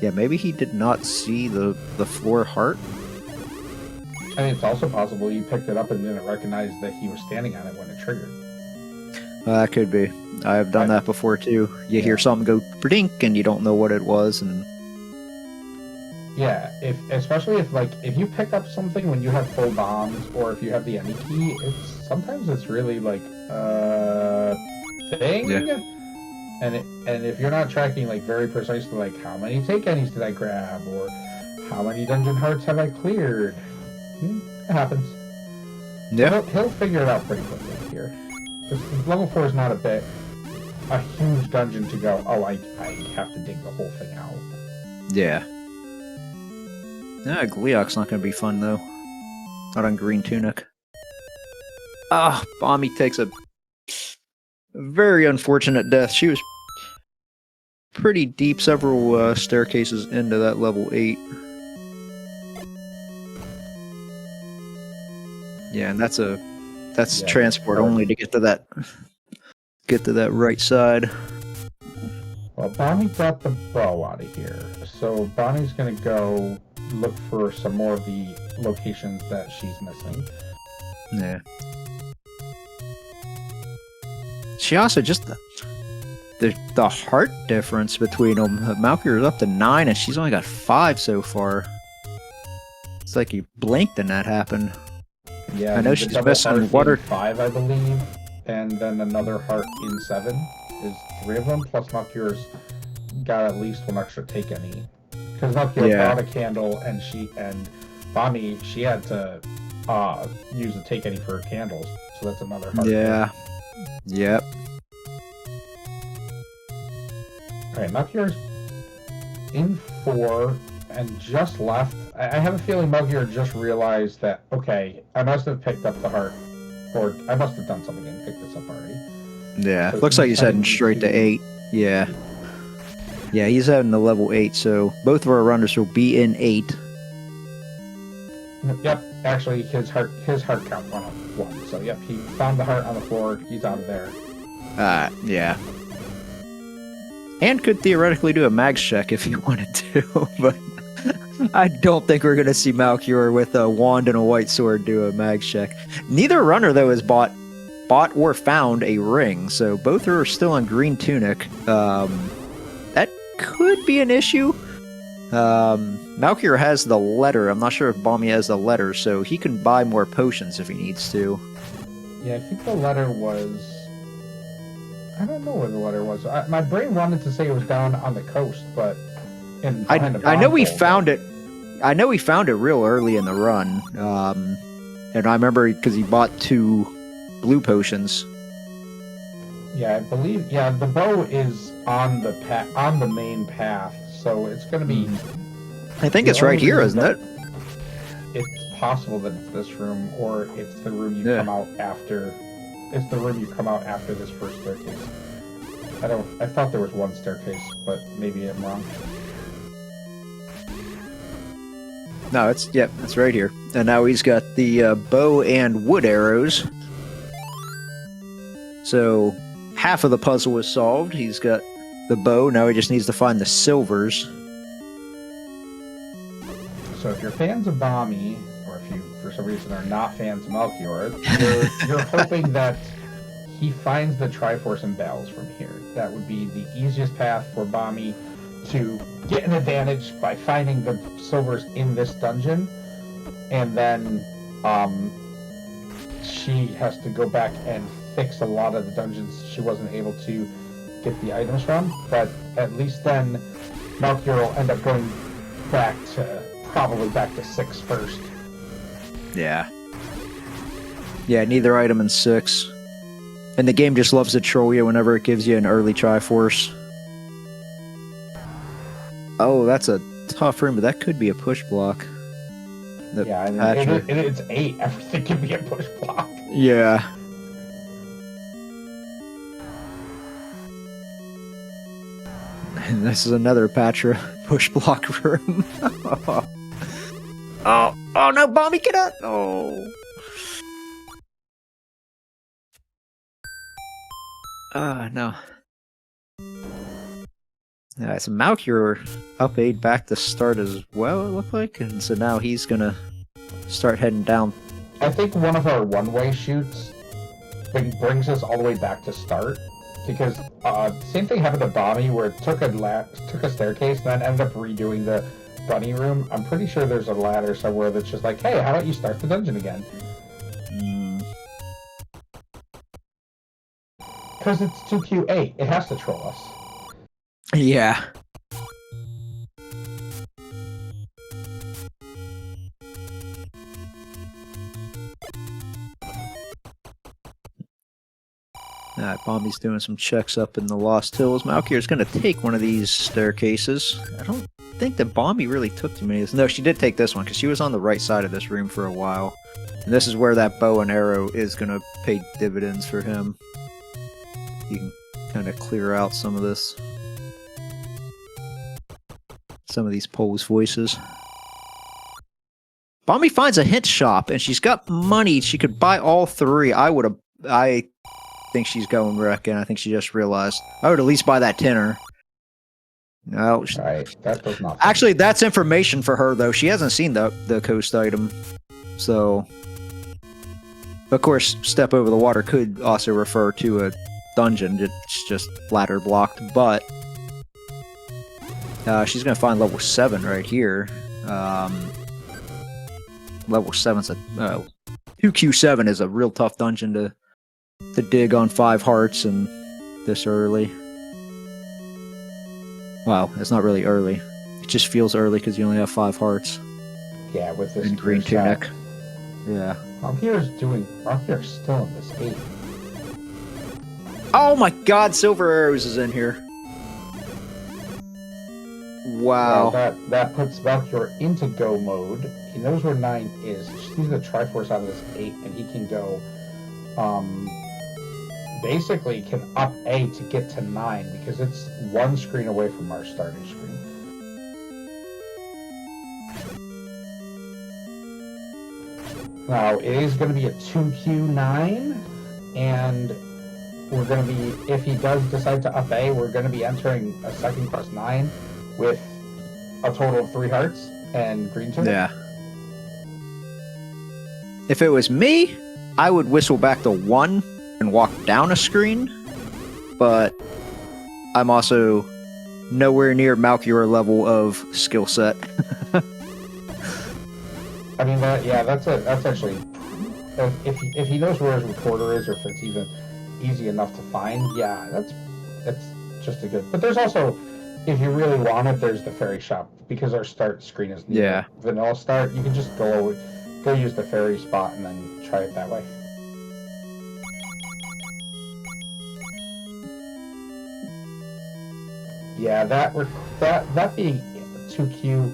yeah, maybe he did not see the floor heart. I mean, it's also possible you picked it up and didn't recognize that he was standing on it when it triggered. That could be. I have done that before too. You hear something go dink and you don't know what it was, and Yeah, especially if you pick up something when you have full bombs, or if you have the any key, sometimes it's really like thing. Yeah. And if you're not tracking like very precisely, like how many take any's did I grab, or how many dungeon hearts have I cleared, it happens. Yeah. He'll figure it out pretty quickly here. Level 4 is not a huge dungeon to go, oh, I have to dig the whole thing out. Yeah. Gleok's not going to be fun, though. Not on Green Tunic. Ah, Bommy takes a very unfortunate death. She was pretty deep, several staircases into that level 8. Yeah, and that's transport only to get to that right side. Well, Bonnie brought the bow out of here, so Bonnie's gonna go look for some more of the locations that she's missing. Yeah. She also just the heart difference between them. Malchior is up to 9, and she's only got 5 so far. It's like you blinked and that happened. Yeah, I know she's missing water. 5, I believe, and then another heart in 7 is 3 of them. Plus Malchior's got at least one extra take any, because Malchior brought a candle, and Bommy, she had to use a take any for her candles, so that's another heart. Yeah. Yep. Alright, Malchior's in 4 and just left. I have a feeling Malchior just realized that, okay, I must have picked up the heart, or I must have done something and picked this up already. Yeah, so looks like he's heading straight to 8. Yeah. Yeah, he's heading to level 8, so both of our runners will be in 8. Yep, actually his heart count went up 1, so yep, he found the heart on the floor, he's out of there. Yeah. And could theoretically do a mags check if he wanted to, but I don't think we're going to see Malchior with a wand and a white sword do a mags check. Neither runner, though, has bought or found a ring, so both are still on Green Tunic. That could be an issue. Malchior has the letter. I'm not sure if Bommy has the letter, so he can buy more potions if he needs to. Yeah, I think the letter was... I don't know where the letter was. My brain wanted to say it was down on the coast, but... I know we found it. I know we found it real early in the run. And I remember because he bought 2 blue potions. Yeah, I believe... Yeah, the bow is on the main path, so it's going to be... I think it's right here, isn't it? It's possible that it's this room, or it's the room you come out after. It's the room you come out after this first staircase. I thought there was one staircase, but maybe I'm wrong. No, it's right here. And now he's got the bow and wood arrows. So half of the puzzle was solved. He's got the bow. Now he just needs to find the silvers. So if you're fans of Bommy, or if you for some reason are not fans of Malchior, you're hoping that he finds the Triforce and Bells from here. That would be the easiest path for Bommy to get an advantage by finding the silvers in this dungeon, and then she has to go back and fix a lot of the dungeons she wasn't able to get the items from. But at least then Malchior will end up going probably back to 6 first. Yeah. Yeah, neither item in 6. And the game just loves to troll you whenever it gives you an early Triforce. Oh, that's a tough room, but that could be a push block. Yeah, I mean, it's 8. Everything can be a push block. Yeah. And this is another Patra push block room. Oh no, Bommy, get up! Oh. No. Alright, so Malchior up 8 back to start as well, it looked like. And so now he's gonna start heading down. I think one of our one-way shoots brings us all the way back to start. Because same thing happened to Bommy, where it took a staircase and then ended up redoing bunny room, I'm pretty sure there's a ladder somewhere that's just like, hey, how about you start the dungeon again? Because it's 2Q8, it has to troll us. Yeah. Alright, Bommy's doing some checks up in the Lost Hills. Malchior's going to take one of these staircases. I don't think that Bommy really took too many of these. No, she did take this one, because she was on the right side of this room for a while. And this is where that bow and arrow is going to pay dividends for him. You can kind of clear out some of this. Some of these Polish voices. Bommy finds a hint shop, and she's got money. She could buy all three. I think she's going wrecking. I think she just realized. I would at least buy that tinner. No. Right, that does not. Actually, that's information for her, though. She hasn't seen the coast item. So, of course, step over the water could also refer to a dungeon. It's just ladder blocked, but she's going to find level 7 right here. Level 7's a... 2Q7 is a real tough dungeon to dig on 5 hearts and this early. Wow, it's not really early. It just feels early because you only have 5 hearts. Yeah, with this and green tunic. Yeah. Malchior's still in this 8. Oh my god, Silver Arrows is in here. Wow. Well, that puts Malchior into go mode. He knows where 9 is. He just needs the Triforce out of this 8, and he can go, basically can up A to get to 9, because it's 1 screen away from our starting screen. Now, it is going to be a 2Q9, and we're going to be, if he does decide to up A, we're going to be entering a second quest 9 with a total of 3 hearts and green tunic. Yeah. If it was me, I would whistle back to 1 and walk down a screen, but I'm also nowhere near Malchior level of skill set. I mean, that's actually, if he knows where his recorder is, or if it's even easy enough to find, yeah, that's just a good. But there's also, if you really want it, there's the fairy shop, because our start screen is vanilla start. You can just go use the fairy spot and then try it that way. Yeah, that being 2Q.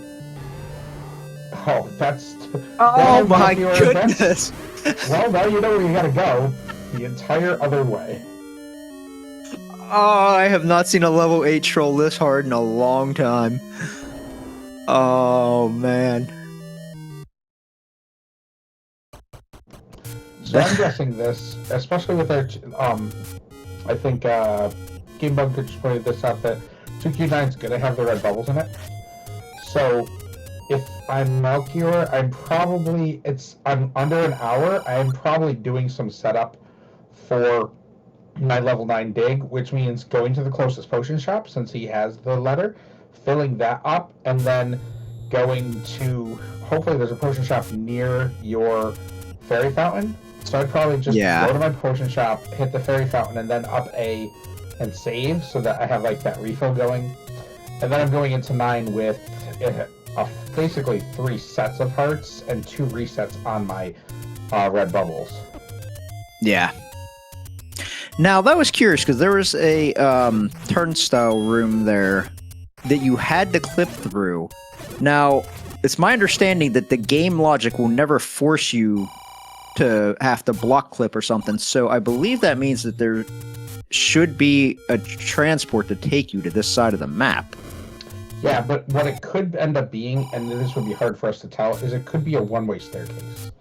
Oh, that's. Oh my goodness! Well, now you know where you gotta go. The entire other way. Oh, I have not seen a level 8 troll this hard in a long time. Oh man. So I'm guessing this, especially with our, I think Gamebug could just pointed this out that 2Q9 is gonna have the red bubbles in it. So if I'm Malchior, I'm under an hour. I'm probably doing some setup for my level 9 dig, which means going to the closest potion shop since he has the letter, filling that up, and then going to, hopefully there's a potion shop near your fairy fountain. So I'd probably just go to my potion shop, hit the fairy fountain, and then up A and save so that I have like that refill going. And then I'm going into 9 with basically 3 sets of hearts and 2 resets on my red bubbles. Yeah. Now, that was curious, because there was a turnstile room there that you had to clip through. Now, it's my understanding that the game logic will never force you to have to block clip or something, so I believe that means that there should be a transport to take you to this side of the map. Yeah, but what it could end up being, and this would be hard for us to tell, is it could be a one-way staircase.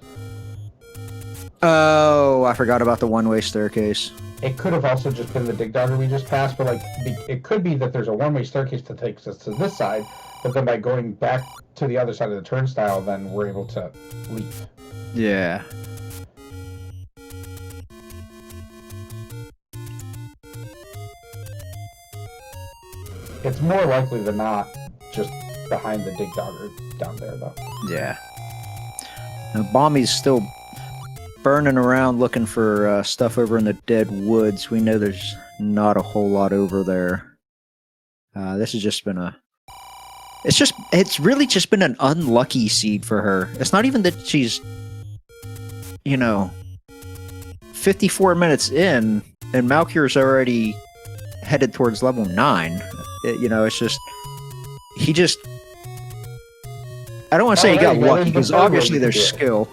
Oh, I forgot about the one-way staircase. It could have also just been the dig dogger we just passed, but like it could be that there's a one-way staircase that takes us to this side, but then by going back to the other side of the turnstile, then we're able to leave. Yeah. It's more likely than not just behind the dig dogger down there, though. Yeah. Now, Bommy's still burning around looking for stuff over in the dead woods. We know there's not a whole lot over there. This has just been a... It's really just been an unlucky seed for her. It's not even that she's, 54 minutes in, and Malchior's already headed towards level 9. It's just... I don't want to say he got lucky, because obviously there's skill.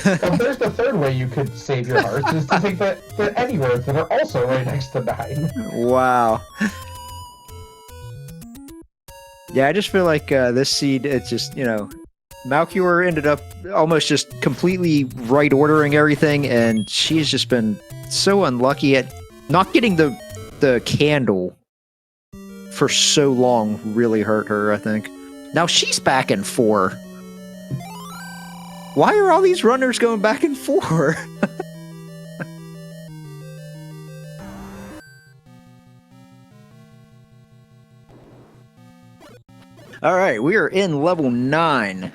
Well, there's the third way you could save your hearts, is to take the anywhere that are also right next to 9. Wow. Yeah, I just feel like this seed, it's just, Malchior ended up almost just completely right ordering everything, and she's just been so unlucky at not getting the candle for so long really hurt her, I think. Now she's back in 4. Why are all these runners going back in 4? Alright, we are in level 9.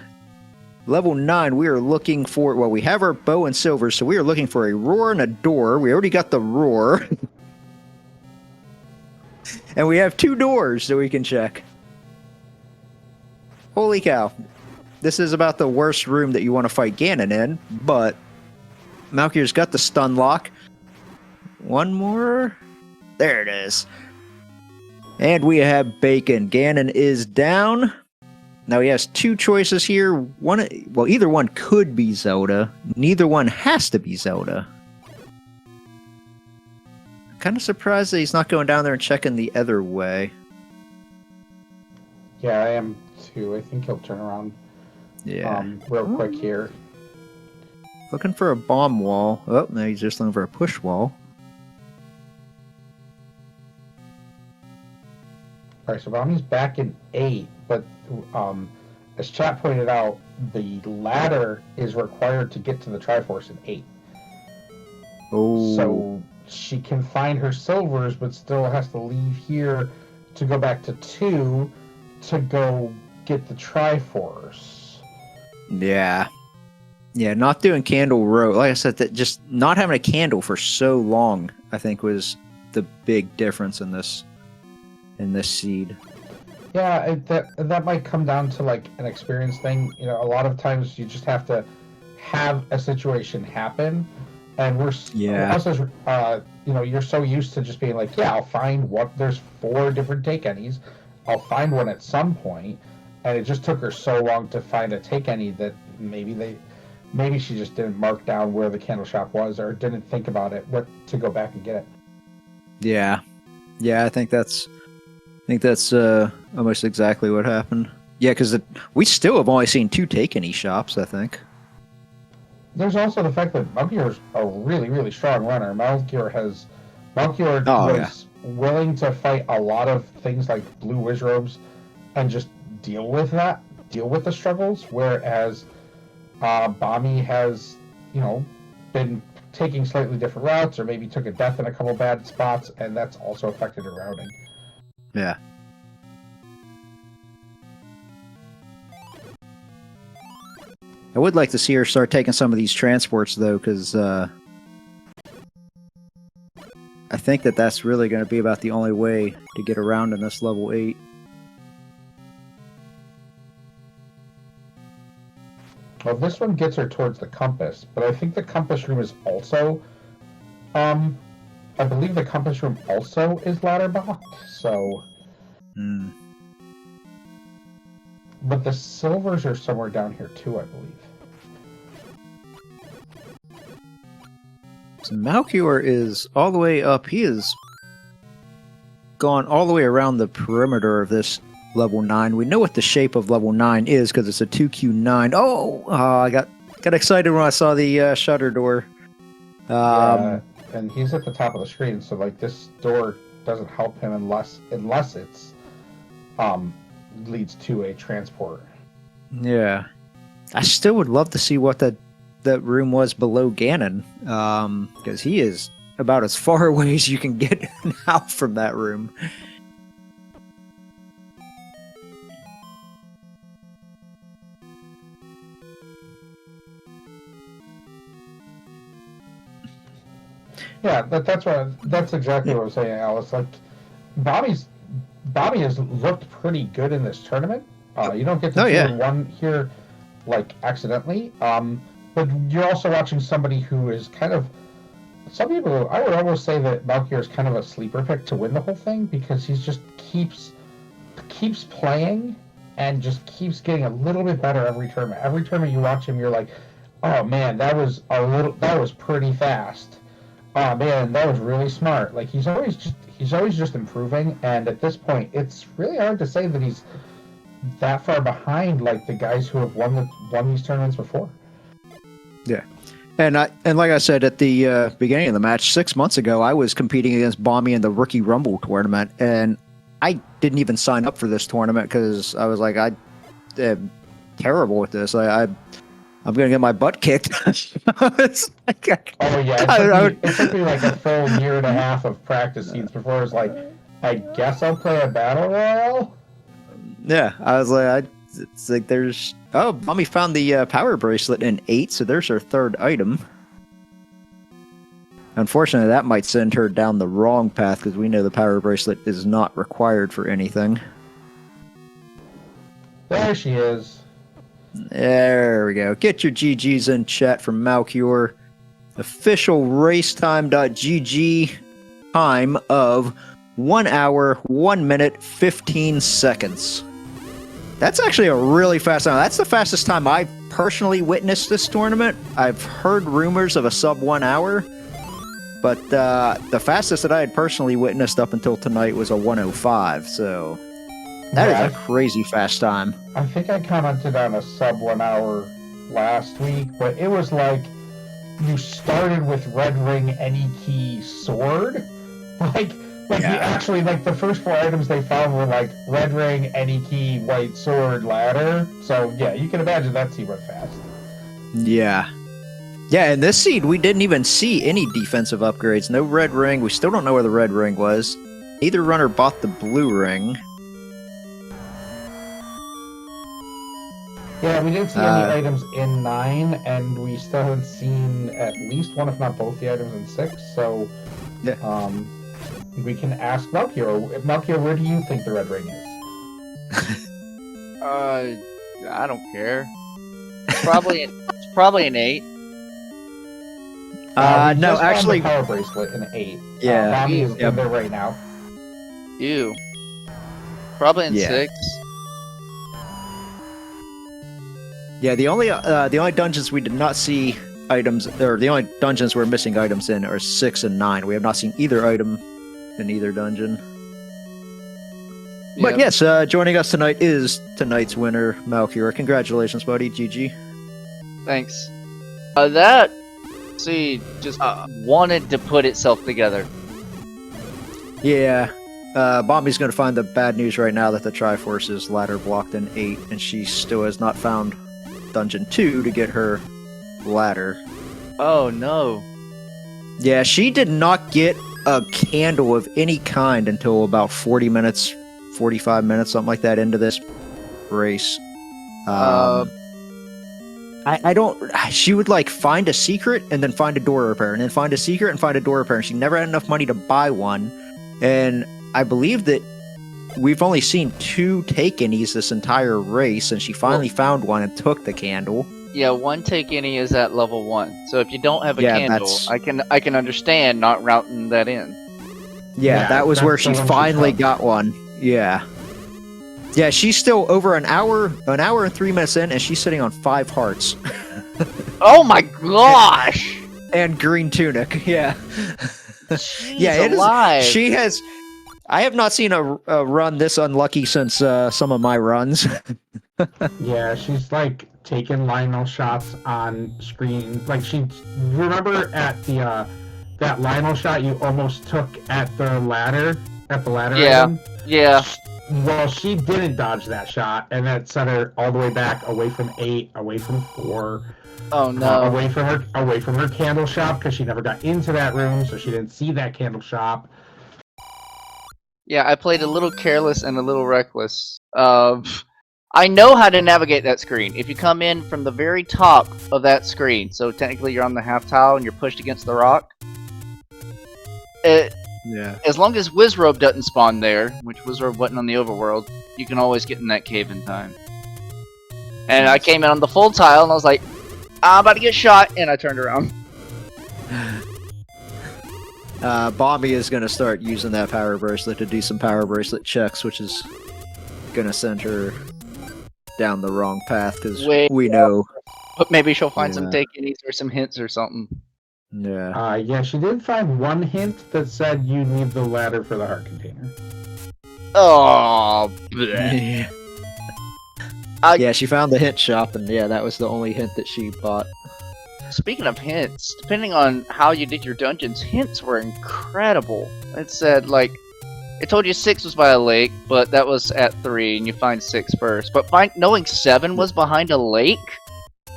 Level 9, we are looking for... Well, we have our bow and silver, so we are looking for a roar and a door. We already got the roar. And we have 2 doors that we can check. Holy cow. This is about the worst room that you want to fight Ganon in, but Malchior's got the stun lock. One more. There it is. And we have Bacon. Ganon is down. Now he has 2 choices here. Either one could be Zelda. Neither one has to be Zelda. Kind of surprised that he's not going down there and checking the other way. Yeah, I am too. I think he'll turn around real quick here. Looking for a bomb wall. Oh, now he's just looking for a push wall. Alright, so Bommy's back in 8, but as chat pointed out, the ladder is required to get to the Triforce in 8. Oh. So she can find her silvers, but still has to leave here to go back to 2 to go get the Triforce. Yeah. Yeah, not doing Candle Row. Like I said, that just not having a candle for so long, I think, was the big difference in this seed. Yeah, that might come down to like an experience thing. A lot of times you just have to have a situation happen, and us as you're so used to just being like, yeah, I'll find there's 4 different take any's. I'll find one at some point, and it just took her so long to find a take any that maybe she just didn't mark down where the candle shop was, or didn't think about it to go back and get it. Yeah, I think that's almost exactly what happened. Yeah, because we still have only seen 2 take any shops, I think. There's also the fact that Malchior's a really, really strong runner. Malchior was willing to fight a lot of things like blue Wizrobes and just deal with the struggles, whereas Bommy has, been taking slightly different routes, or maybe took a death in a couple bad spots, and that's also affected her routing. Yeah. I would like to see her start taking some of these transports, though, because I think that's really going to be about the only way to get around in this level 8. Well, this one gets her towards the compass, but I think the compass room is also... I believe the compass room also is ladder blocked, so... But the silvers are somewhere down here too, I believe. So Malchior is all the way up. He is gone all the way around the perimeter of this level 9. We know what the shape of level 9 is because it's a 2Q9. I got excited when I saw the shutter door. Yeah, and he's at the top of the screen, so like this door doesn't help him unless it's leads to a transport. Yeah, I still would love to see what that room was below Ganon, because he is about as far away as you can get now from that room. Yeah, that's exactly what I was saying, Alice. Like, Bommy has looked pretty good in this tournament. You don't get to 2-1 here, like, accidentally. But you're also watching somebody who is kind of, some people, I would almost say that Malchior is kind of a sleeper pick to win the whole thing, because he just keeps playing and just keeps getting a little bit better every tournament. Every tournament you watch him, you're like, oh man, that was pretty fast. Oh man, that was really smart. Like, he's always just improving, and at this point, it's really hard to say that he's that far behind like the guys who have won these tournaments before. Yeah. And like I said at the beginning of the match, 6 months ago, I was competing against Bommy in the Rookie Rumble tournament, and I didn't even sign up for this tournament because I was like, I'm terrible with this. I'm gonna get my butt kicked. It's like, oh yeah, it took me like a full year and a half of practice seats before I was like, I guess I'll play a battle royale. Yeah, I was like, it's like there's Mommy found the power bracelet in 8, so there's her 3rd item. Unfortunately, that might send her down the wrong path because we know the power bracelet is not required for anything. There she is. There we go. Get your GGs in chat from Malchior. Official racetime.gg time of 1 hour, 1 minute, 15 seconds. That's actually a really fast time. That's the fastest time I've personally witnessed this tournament. I've heard rumors of a sub 1 hour, but the fastest that I had personally witnessed up until tonight was a 1:05. So that is a crazy fast time. I think I commented on a sub 1 hour last week, but it was like you started with red ring, any key, sword. Actually, like, the first 4 items they found were like red ring, any key, white sword, ladder. So yeah, you can imagine that seed went fast. Yeah. Yeah, in this seed, we didn't even see any defensive upgrades. No red ring. We still don't know where the red ring was. Neither runner bought the blue ring. Yeah, we didn't see any items in 9, and we still haven't seen at least one, if not both, the items in 6. So, yeah. We can ask Malchior. Malchior, where do you think the red ring is? I don't care. It's probably an 8. No, actually, the power bracelet in 8. Yeah, Bommy is in there right now. Ew. Probably in 6. Yeah, the only dungeons we did not see items, or the only dungeons we're missing items in are 6 and 9. We have not seen either item in either dungeon. Yep. But yes, joining us tonight is tonight's winner, Malchior. Congratulations, buddy. GG. Thanks. That seed just wanted to put itself together. Yeah. Bomby's going to find the bad news right now that the Triforce is ladder blocked in 8, and she still has not found Dungeon 2 to get her ladder. Oh, no. Yeah, she did not get a candle of any kind until about 40 minutes, 45 minutes, something like that, into this race. I don't... She would, like, find a secret and then find a door repair, and then find a secret and find a door repair, and she never had enough money to buy one. And I believe that we've only seen 2 take any's this entire race, and she finally found one and took the candle. Yeah, 1 take any is at level 1. So if you don't have a candle, I can understand not routing that in. Yeah, that was where she finally got one. Yeah. Yeah, she's still over an hour and 3 minutes in, and she's sitting on 5 hearts. Oh my gosh! And green tunic, yeah. She's yeah, it alive. Is. She has. I have not seen a run this unlucky since some of my runs. Yeah, she's like taking Lionel shots on screen. Like, remember at the that Lionel shot you almost took at the ladder? Yeah. Item? Yeah. Well, she didn't dodge that shot, and that sent her all the way back, away from 8, away from 4. Oh no! Away from her candle shop, because she never got into that room, so she didn't see that candle shop. Yeah, I played a little careless and a little reckless. I know how to navigate that screen. If you come in from the very top of that screen, so technically you're on the half tile and you're pushed against the rock, Yeah. As long as Wizrobe doesn't spawn there, which Wizrobe wasn't on the overworld, you can always get in that cave in time. And I came in on the full tile, and I was like, I'm about to get shot, and I turned around. Bommy is going to start using that power bracelet to do some power bracelet checks, which is going to send her down the wrong path, because we know. But maybe she'll find some take-ins or some hints or something. Yeah. Yeah, she did find one hint that said you need the ladder for the heart container. Oh, Yeah. Yeah, she found the hint shop, and yeah, that was the only hint that she bought. Speaking of hints, depending on how you did your dungeons, hints were incredible. It said, like, it told you 6 was by a lake, but that was at 3, and you find 6 first. But knowing 7 was behind a lake,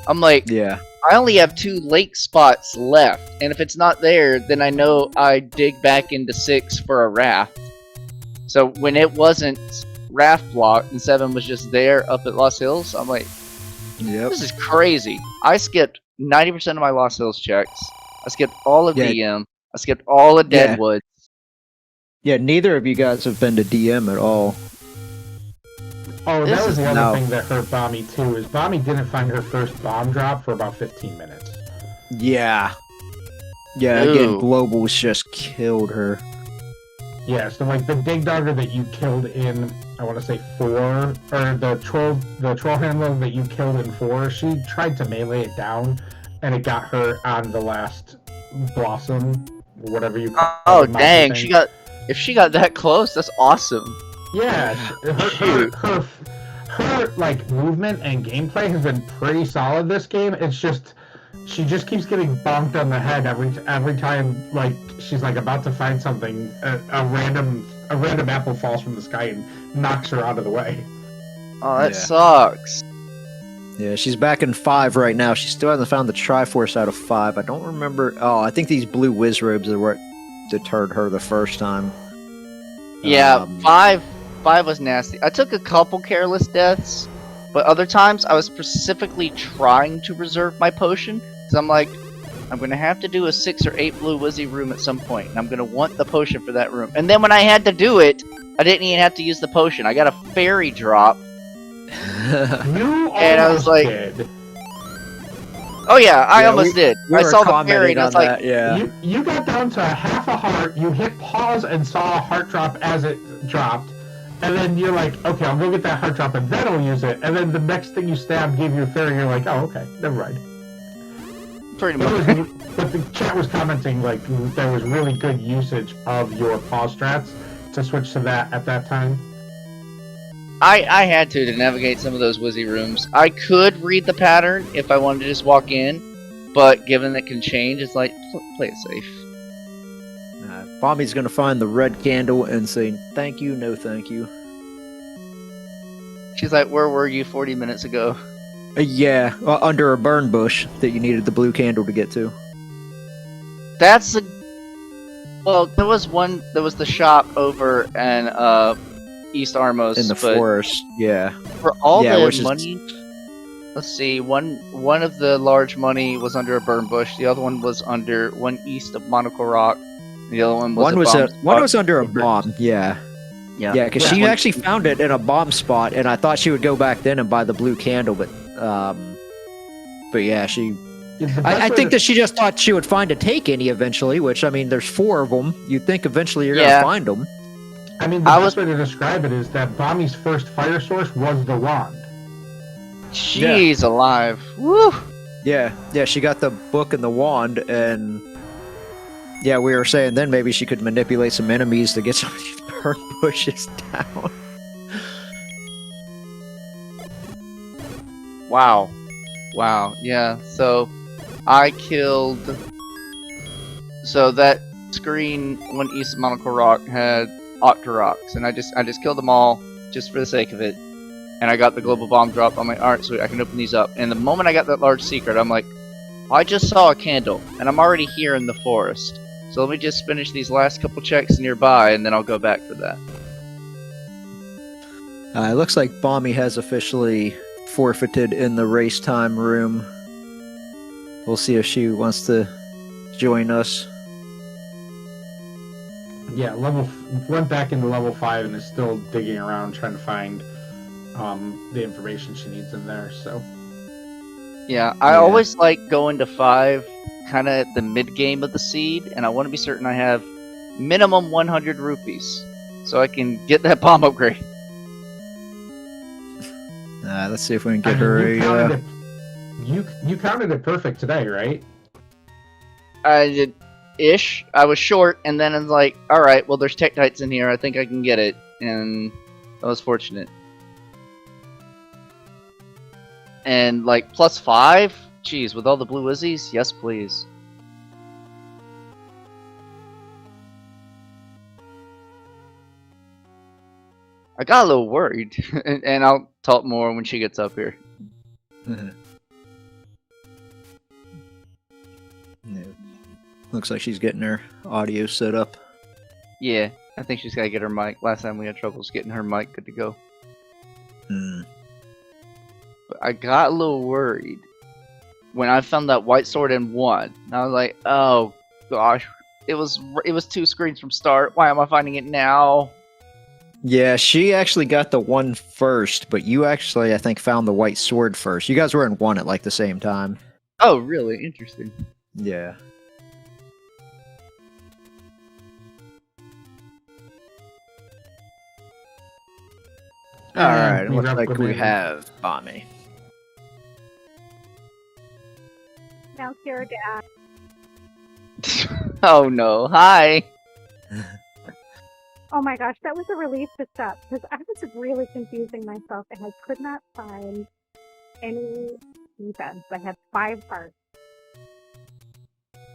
I'm like, Yeah. I only have 2 lake spots left, and if it's not there, then I know I dig back into 6 for a raft. So when it wasn't raft blocked and 7 was just there up at Lost Hills, I'm like, Yep. this is crazy. I skipped 90% of my Lost Hills checks. I skipped all of DM. I skipped all of Deadwood. Yeah, neither of you guys have been to DM at all. Oh, that was the other thing that hurt Bommy too, is Bommy didn't find her first bomb drop for about 15 minutes. Yeah. Yeah, again, Globals just killed her. Yeah, so like the dig dogger that you killed in, I want to say 4, or the troll handler that you killed in 4, she tried to melee it down, and it got her on the last blossom, whatever you call it. Oh dang, if she got that close, that's awesome. Yeah, her like movement and gameplay has been pretty solid this game. It's just she just keeps getting bonked on the head every time, like she's like about to find something, a random apple falls from the sky and knocks her out of the way. Oh, that sucks. Yeah, she's back in 5 right now. She still hasn't found the Triforce out of 5. I don't remember. Oh, I think these blue whiz robes are what deterred her the first time. Yeah, 5 was nasty. I took a couple careless deaths, but other times I was specifically trying to reserve my potion, because I'm like, I'm going to have to do a 6 or 8 blue wizzy room at some point, and I'm going to want the potion for that room. And then when I had to do it, I didn't even have to use the potion. I got a fairy drop. And I was like, did. Oh yeah, I almost did. I saw the fairy and I was like, yeah. You got down to half a heart, you hit pause and saw a heart drop as it dropped, and then you're like, okay, I'll go get that heart drop and then I'll use it, and then the next thing you stabbed gave you a fairy and you're like, oh, okay, never mind. Pretty much. But the chat was commenting like there was really good usage of your pause strats to switch to that at that time. I had to navigate some of those wizzy rooms. I could read the pattern if I wanted to just walk in, but given that can change, it's like, play it safe. Bommy's gonna find the red candle and say, thank you, no thank you. She's like, where were you 40 minutes ago? Yeah, under a burn bush that you needed the blue candle to get to. That's a... Well, there was the shop over in, East Armos. In the forest, yeah. For all the money... Let's see, one of the large money was under a burn bush, the other one was under one east of Monocle Rock, the other one was one was under a bomb, yeah. Yeah, because she actually found it in a bomb spot, and I thought she would go back then and buy the blue candle, but yeah, she... I think that she just thought she would find a take any eventually, which, I mean, there's 4 of them. You'd think eventually you're gonna find them. I mean, the best way to describe it is that Bommy's first fire source was the wand. She's alive. Woo! Yeah, she got the book and the wand, and yeah, we were saying then maybe she could manipulate some enemies to get some of these burn bushes down. Wow, yeah. So I killed. So that screen one east of Monocle Rock had Octoroks, and I just killed them all just for the sake of it. And I got the global bomb drop. I'm like, alright, sweet, I can open these up. And the moment I got that large secret, I'm like, I just saw a candle, and I'm already here in the forest. So let me just finish these last couple checks nearby, and then I'll go back for that. It looks like Bommy has officially forfeited in the race time room. We'll see if she wants to join us. Yeah, went back into level 5 and is still digging around trying to find the information she needs in there. So Yeah, I always like going to 5 kind of at the mid game of the seed, and I want to be certain I have minimum 100 rupees so I can get that bomb upgrade. Let's see if we can get her a. You counted it perfect today, right? I did ish. I was short, and then it's like, all right, well, there's Tektites in here. I think I can get it, and I was fortunate. And like +5, jeez, with all the blue Izzies, yes, please. I got a little worried, and I'll talk more when she gets up here. Yeah. Looks like she's getting her audio set up. Yeah, I think she's got to get her mic. Last time we had troubles getting her mic good to go. But I got a little worried when I found that white sword in 1. I was like, oh gosh, it was 2 screens from start. Why am I finding it now? Yeah, she actually got the 1 first, but you actually, I think, found the white sword first. You guys were in 1 at like the same time. Oh, really? Interesting. Yeah. Alright, it looks like we have Bommy. Malchior dad. Oh no, hi! Oh my gosh, that was a relief to stop, because I was really confusing myself and I could not find any defense. I had 5 hearts.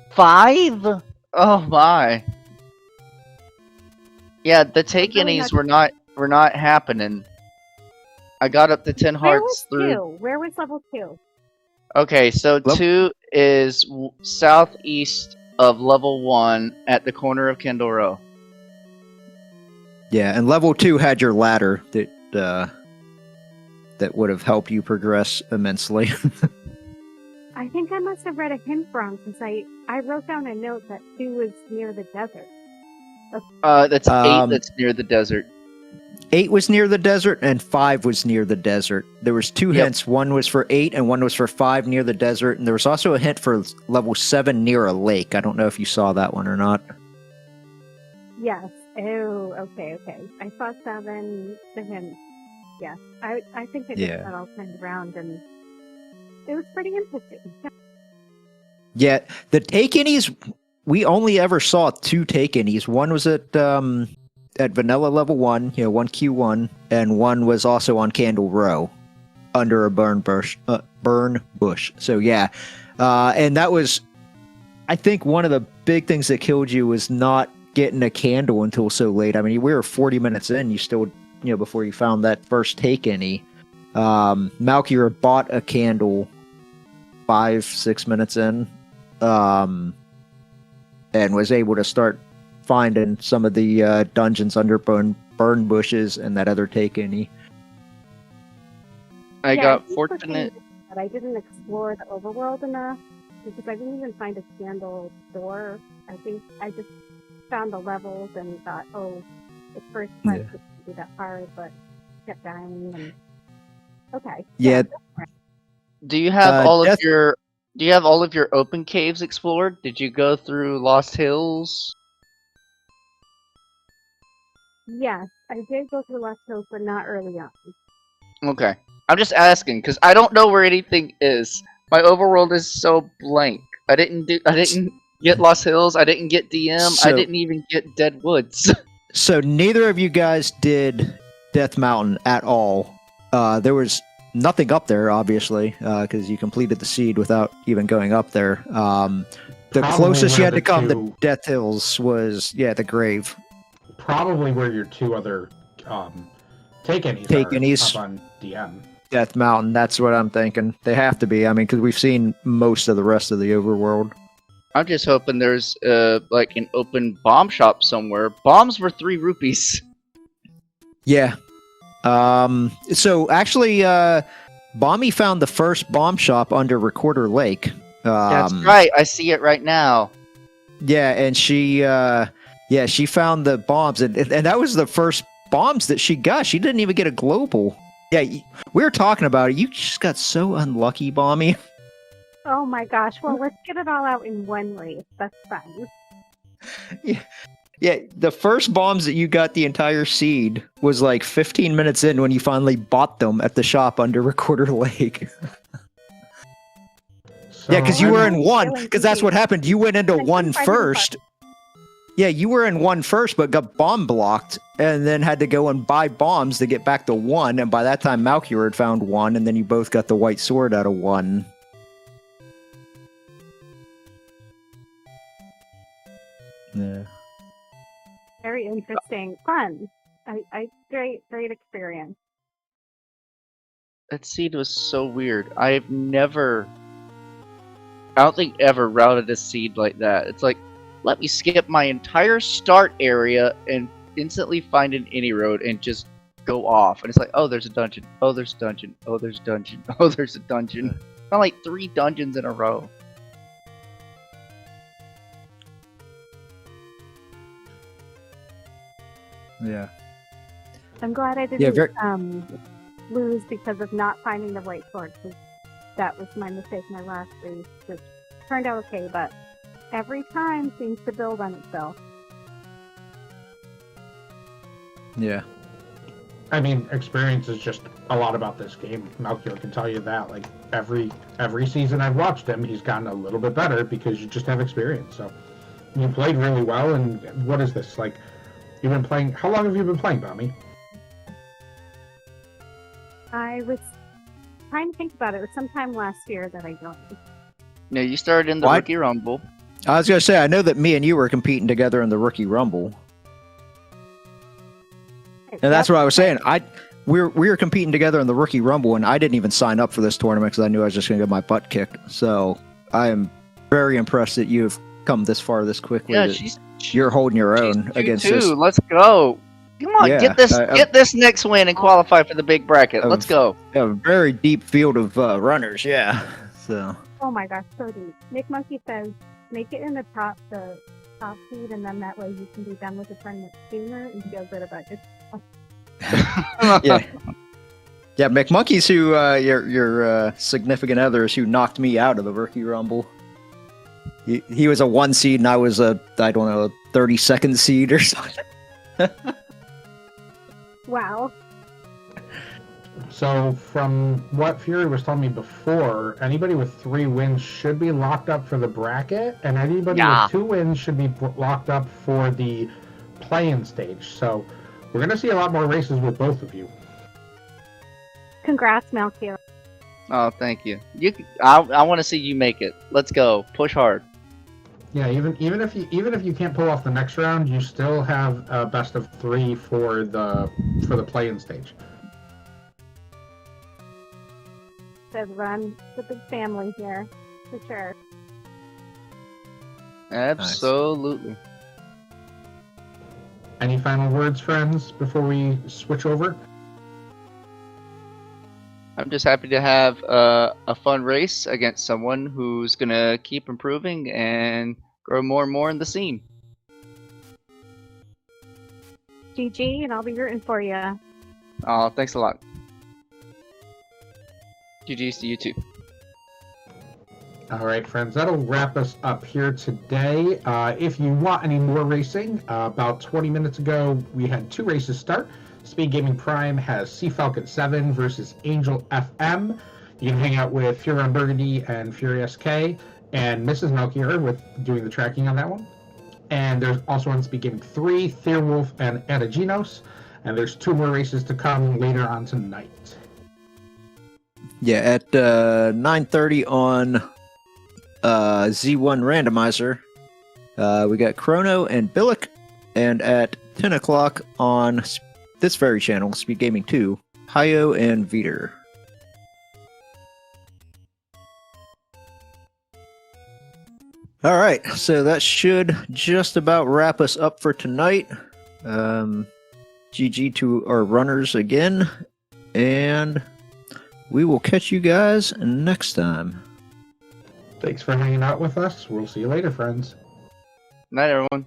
5? Oh my. Yeah, the take innies were not happening. I got up to 10 hearts through. Where was level 2? Okay, so 2 is southeast of level 1 at the corner of Kendall Row. Yeah, and level 2 had your ladder that would have helped you progress immensely. I think I must have read a hint wrong, because I wrote down a note that 2 was near the desert. That's 8 that's near the desert. 8 was near the desert, and 5 was near the desert. There was 2 hints. One was for 8, and one was for 5 near the desert. And there was also a hint for level 7 near a lake. I don't know if you saw that one or not. Yes. Oh, okay. I saw 7, the hint. Yes. I think it just got all turned around, and it was pretty interesting. Yeah, the take-innies, we only ever saw 2 take-innies. One was at Vanilla level 1, 1Q1, and one was also on Candle Row under a burn bush. So yeah, and that was, I think, one of the big things that killed you was not getting a candle until so late. I mean, we were 40 minutes in, you still, before you found that first take-innie. Malchior bought a candle 5-6 minutes in, and was able to start finding some of the dungeons under burn bushes and that other take-innie. I got fortunate. But I didn't explore the overworld enough, because I didn't even find a candle door. I think I just found the levels and thought, oh, the first part couldn't be that hard, but kept dying. And okay. Yeah. Do you have all of your? Do you have all of your open caves explored? Did you go through Lost Hills? Yes, I did go through Lost Hills, but not early on. Okay, I'm just asking because I don't know where anything is. My overworld is so blank. I didn't get Lost Hills. I didn't get DM. I didn't even get Dead Woods. So neither of you guys did Death Mountain at all. There was nothing up there, obviously, because you completed the seed without even going up there. The closest you had to come to Death Hills was, the grave. Probably where your 2 other take-innies are up on DM. Death Mountain, that's what I'm thinking. They have to be. I mean, because we've seen most of the rest of the overworld. I'm just hoping there's like an open bomb shop somewhere. Bombs were 3 rupees. Yeah. So actually, Bommy found the first bomb shop under Recorder Lake. That's right. I see it right now. Yeah, and she Yeah, she found the bombs, and that was the first bombs that she got. She didn't even get a global. Yeah, we were talking about it. You just got so unlucky, Bommy. Oh my gosh. Well, let's get it all out in one race. That's fun. Yeah, the first bombs that you got the entire seed was like 15 minutes in when you finally bought them at the shop under Recorder Lake. So, Yeah, because you were in one. Because that's what happened. You went into I one couldn't find first. Yeah, you were in one first, but got bomb blocked, and then had to go and buy bombs to get back to one. And by that time, Malchior had found one, and then you both got the white sword out of one. Yeah. Very interesting. Fun. Great experience. That seed was so weird. I don't think ever routed a seed like that. It's like, let me skip my entire start area and instantly find an any road and just go off. And it's like, oh, there's a dungeon. Oh, there's a dungeon. Oh, there's a dungeon. Oh, there's a dungeon. Found like 3 dungeons in a row. Yeah. I'm glad I didn't very- lose because of not finding the right sword. 'Cause that was my mistake my last race, which turned out okay, but every time seems to build on itself. Yeah. I mean, experience is just a lot about this game. Malchior can tell you that. Like every season I've watched him, he's gotten a little bit better because you just have experience. So you played really well. And what is this like? You've been playing. How long have you been playing, Bommy? I was trying to think about it. It was sometime last year that I joined. Yeah, you started in the What? Rookie Rumble. I was gonna say, I know that me and you were competing together in the Rookie Rumble, and that's what I was saying. We were competing together in the Rookie Rumble, and I didn't even sign up for this tournament because I knew I was just gonna get my butt kicked. So I am very impressed that you've come this far this quickly. Yeah, that you're holding your own against 2-2. this. Let's go. Come on, Yeah, get this next win and qualify for the big bracket. Let's go. A very deep field of runners. Yeah. So. Oh my gosh, so deep. Nick Monkey says, make it in the top seed, and then that way you can be done with the tournament sooner and feel good about it. Yeah. Yeah, McMonkey's who your significant others who knocked me out of the Rookie Rumble. He was a 1 seed and I was a 32nd seed or something. Wow. So from what Fury was telling me before, anybody with 3 wins should be locked up for the bracket, and anybody with 2 wins should be locked up for the play-in stage. So we're going to see a lot more races with both of you. Congrats, Malchior. Oh, thank you. I want to see you make it. Let's go. Push hard. Yeah, even if you can't pull off the next round, you still have a best of 3 for the play-in stage. Says run the big family here, for sure. Absolutely. Any final words, friends, before we switch over? I'm just happy to have a fun race against someone who's gonna keep improving and grow more and more in the scene. GG, and I'll be rooting for you. Oh, thanks a lot. GG's to you too. All right, friends, that'll wrap us up here today. If you want any more racing, about 20 minutes ago, we had 2 races start. SpeedGaming Prime has Sea Falcon 7 versus Angel FM. You can hang out with Fury on Burgundy and Fury SK and Mrs. Malchior with doing the tracking on that one. And there's also on SpeedGaming 3, Theorwolf and Adaginos. And there's 2 more races to come later on tonight. Yeah, at 9:30 on Z1 Randomizer, we got Chrono and Billick, and at 10 o'clock on this very channel, Speed Gaming 2, Hayo and Veter. All right, so that should just about wrap us up for tonight. GG to our runners again, and we will catch you guys next time. Thanks for hanging out with us. We'll see you later, friends. Night, everyone.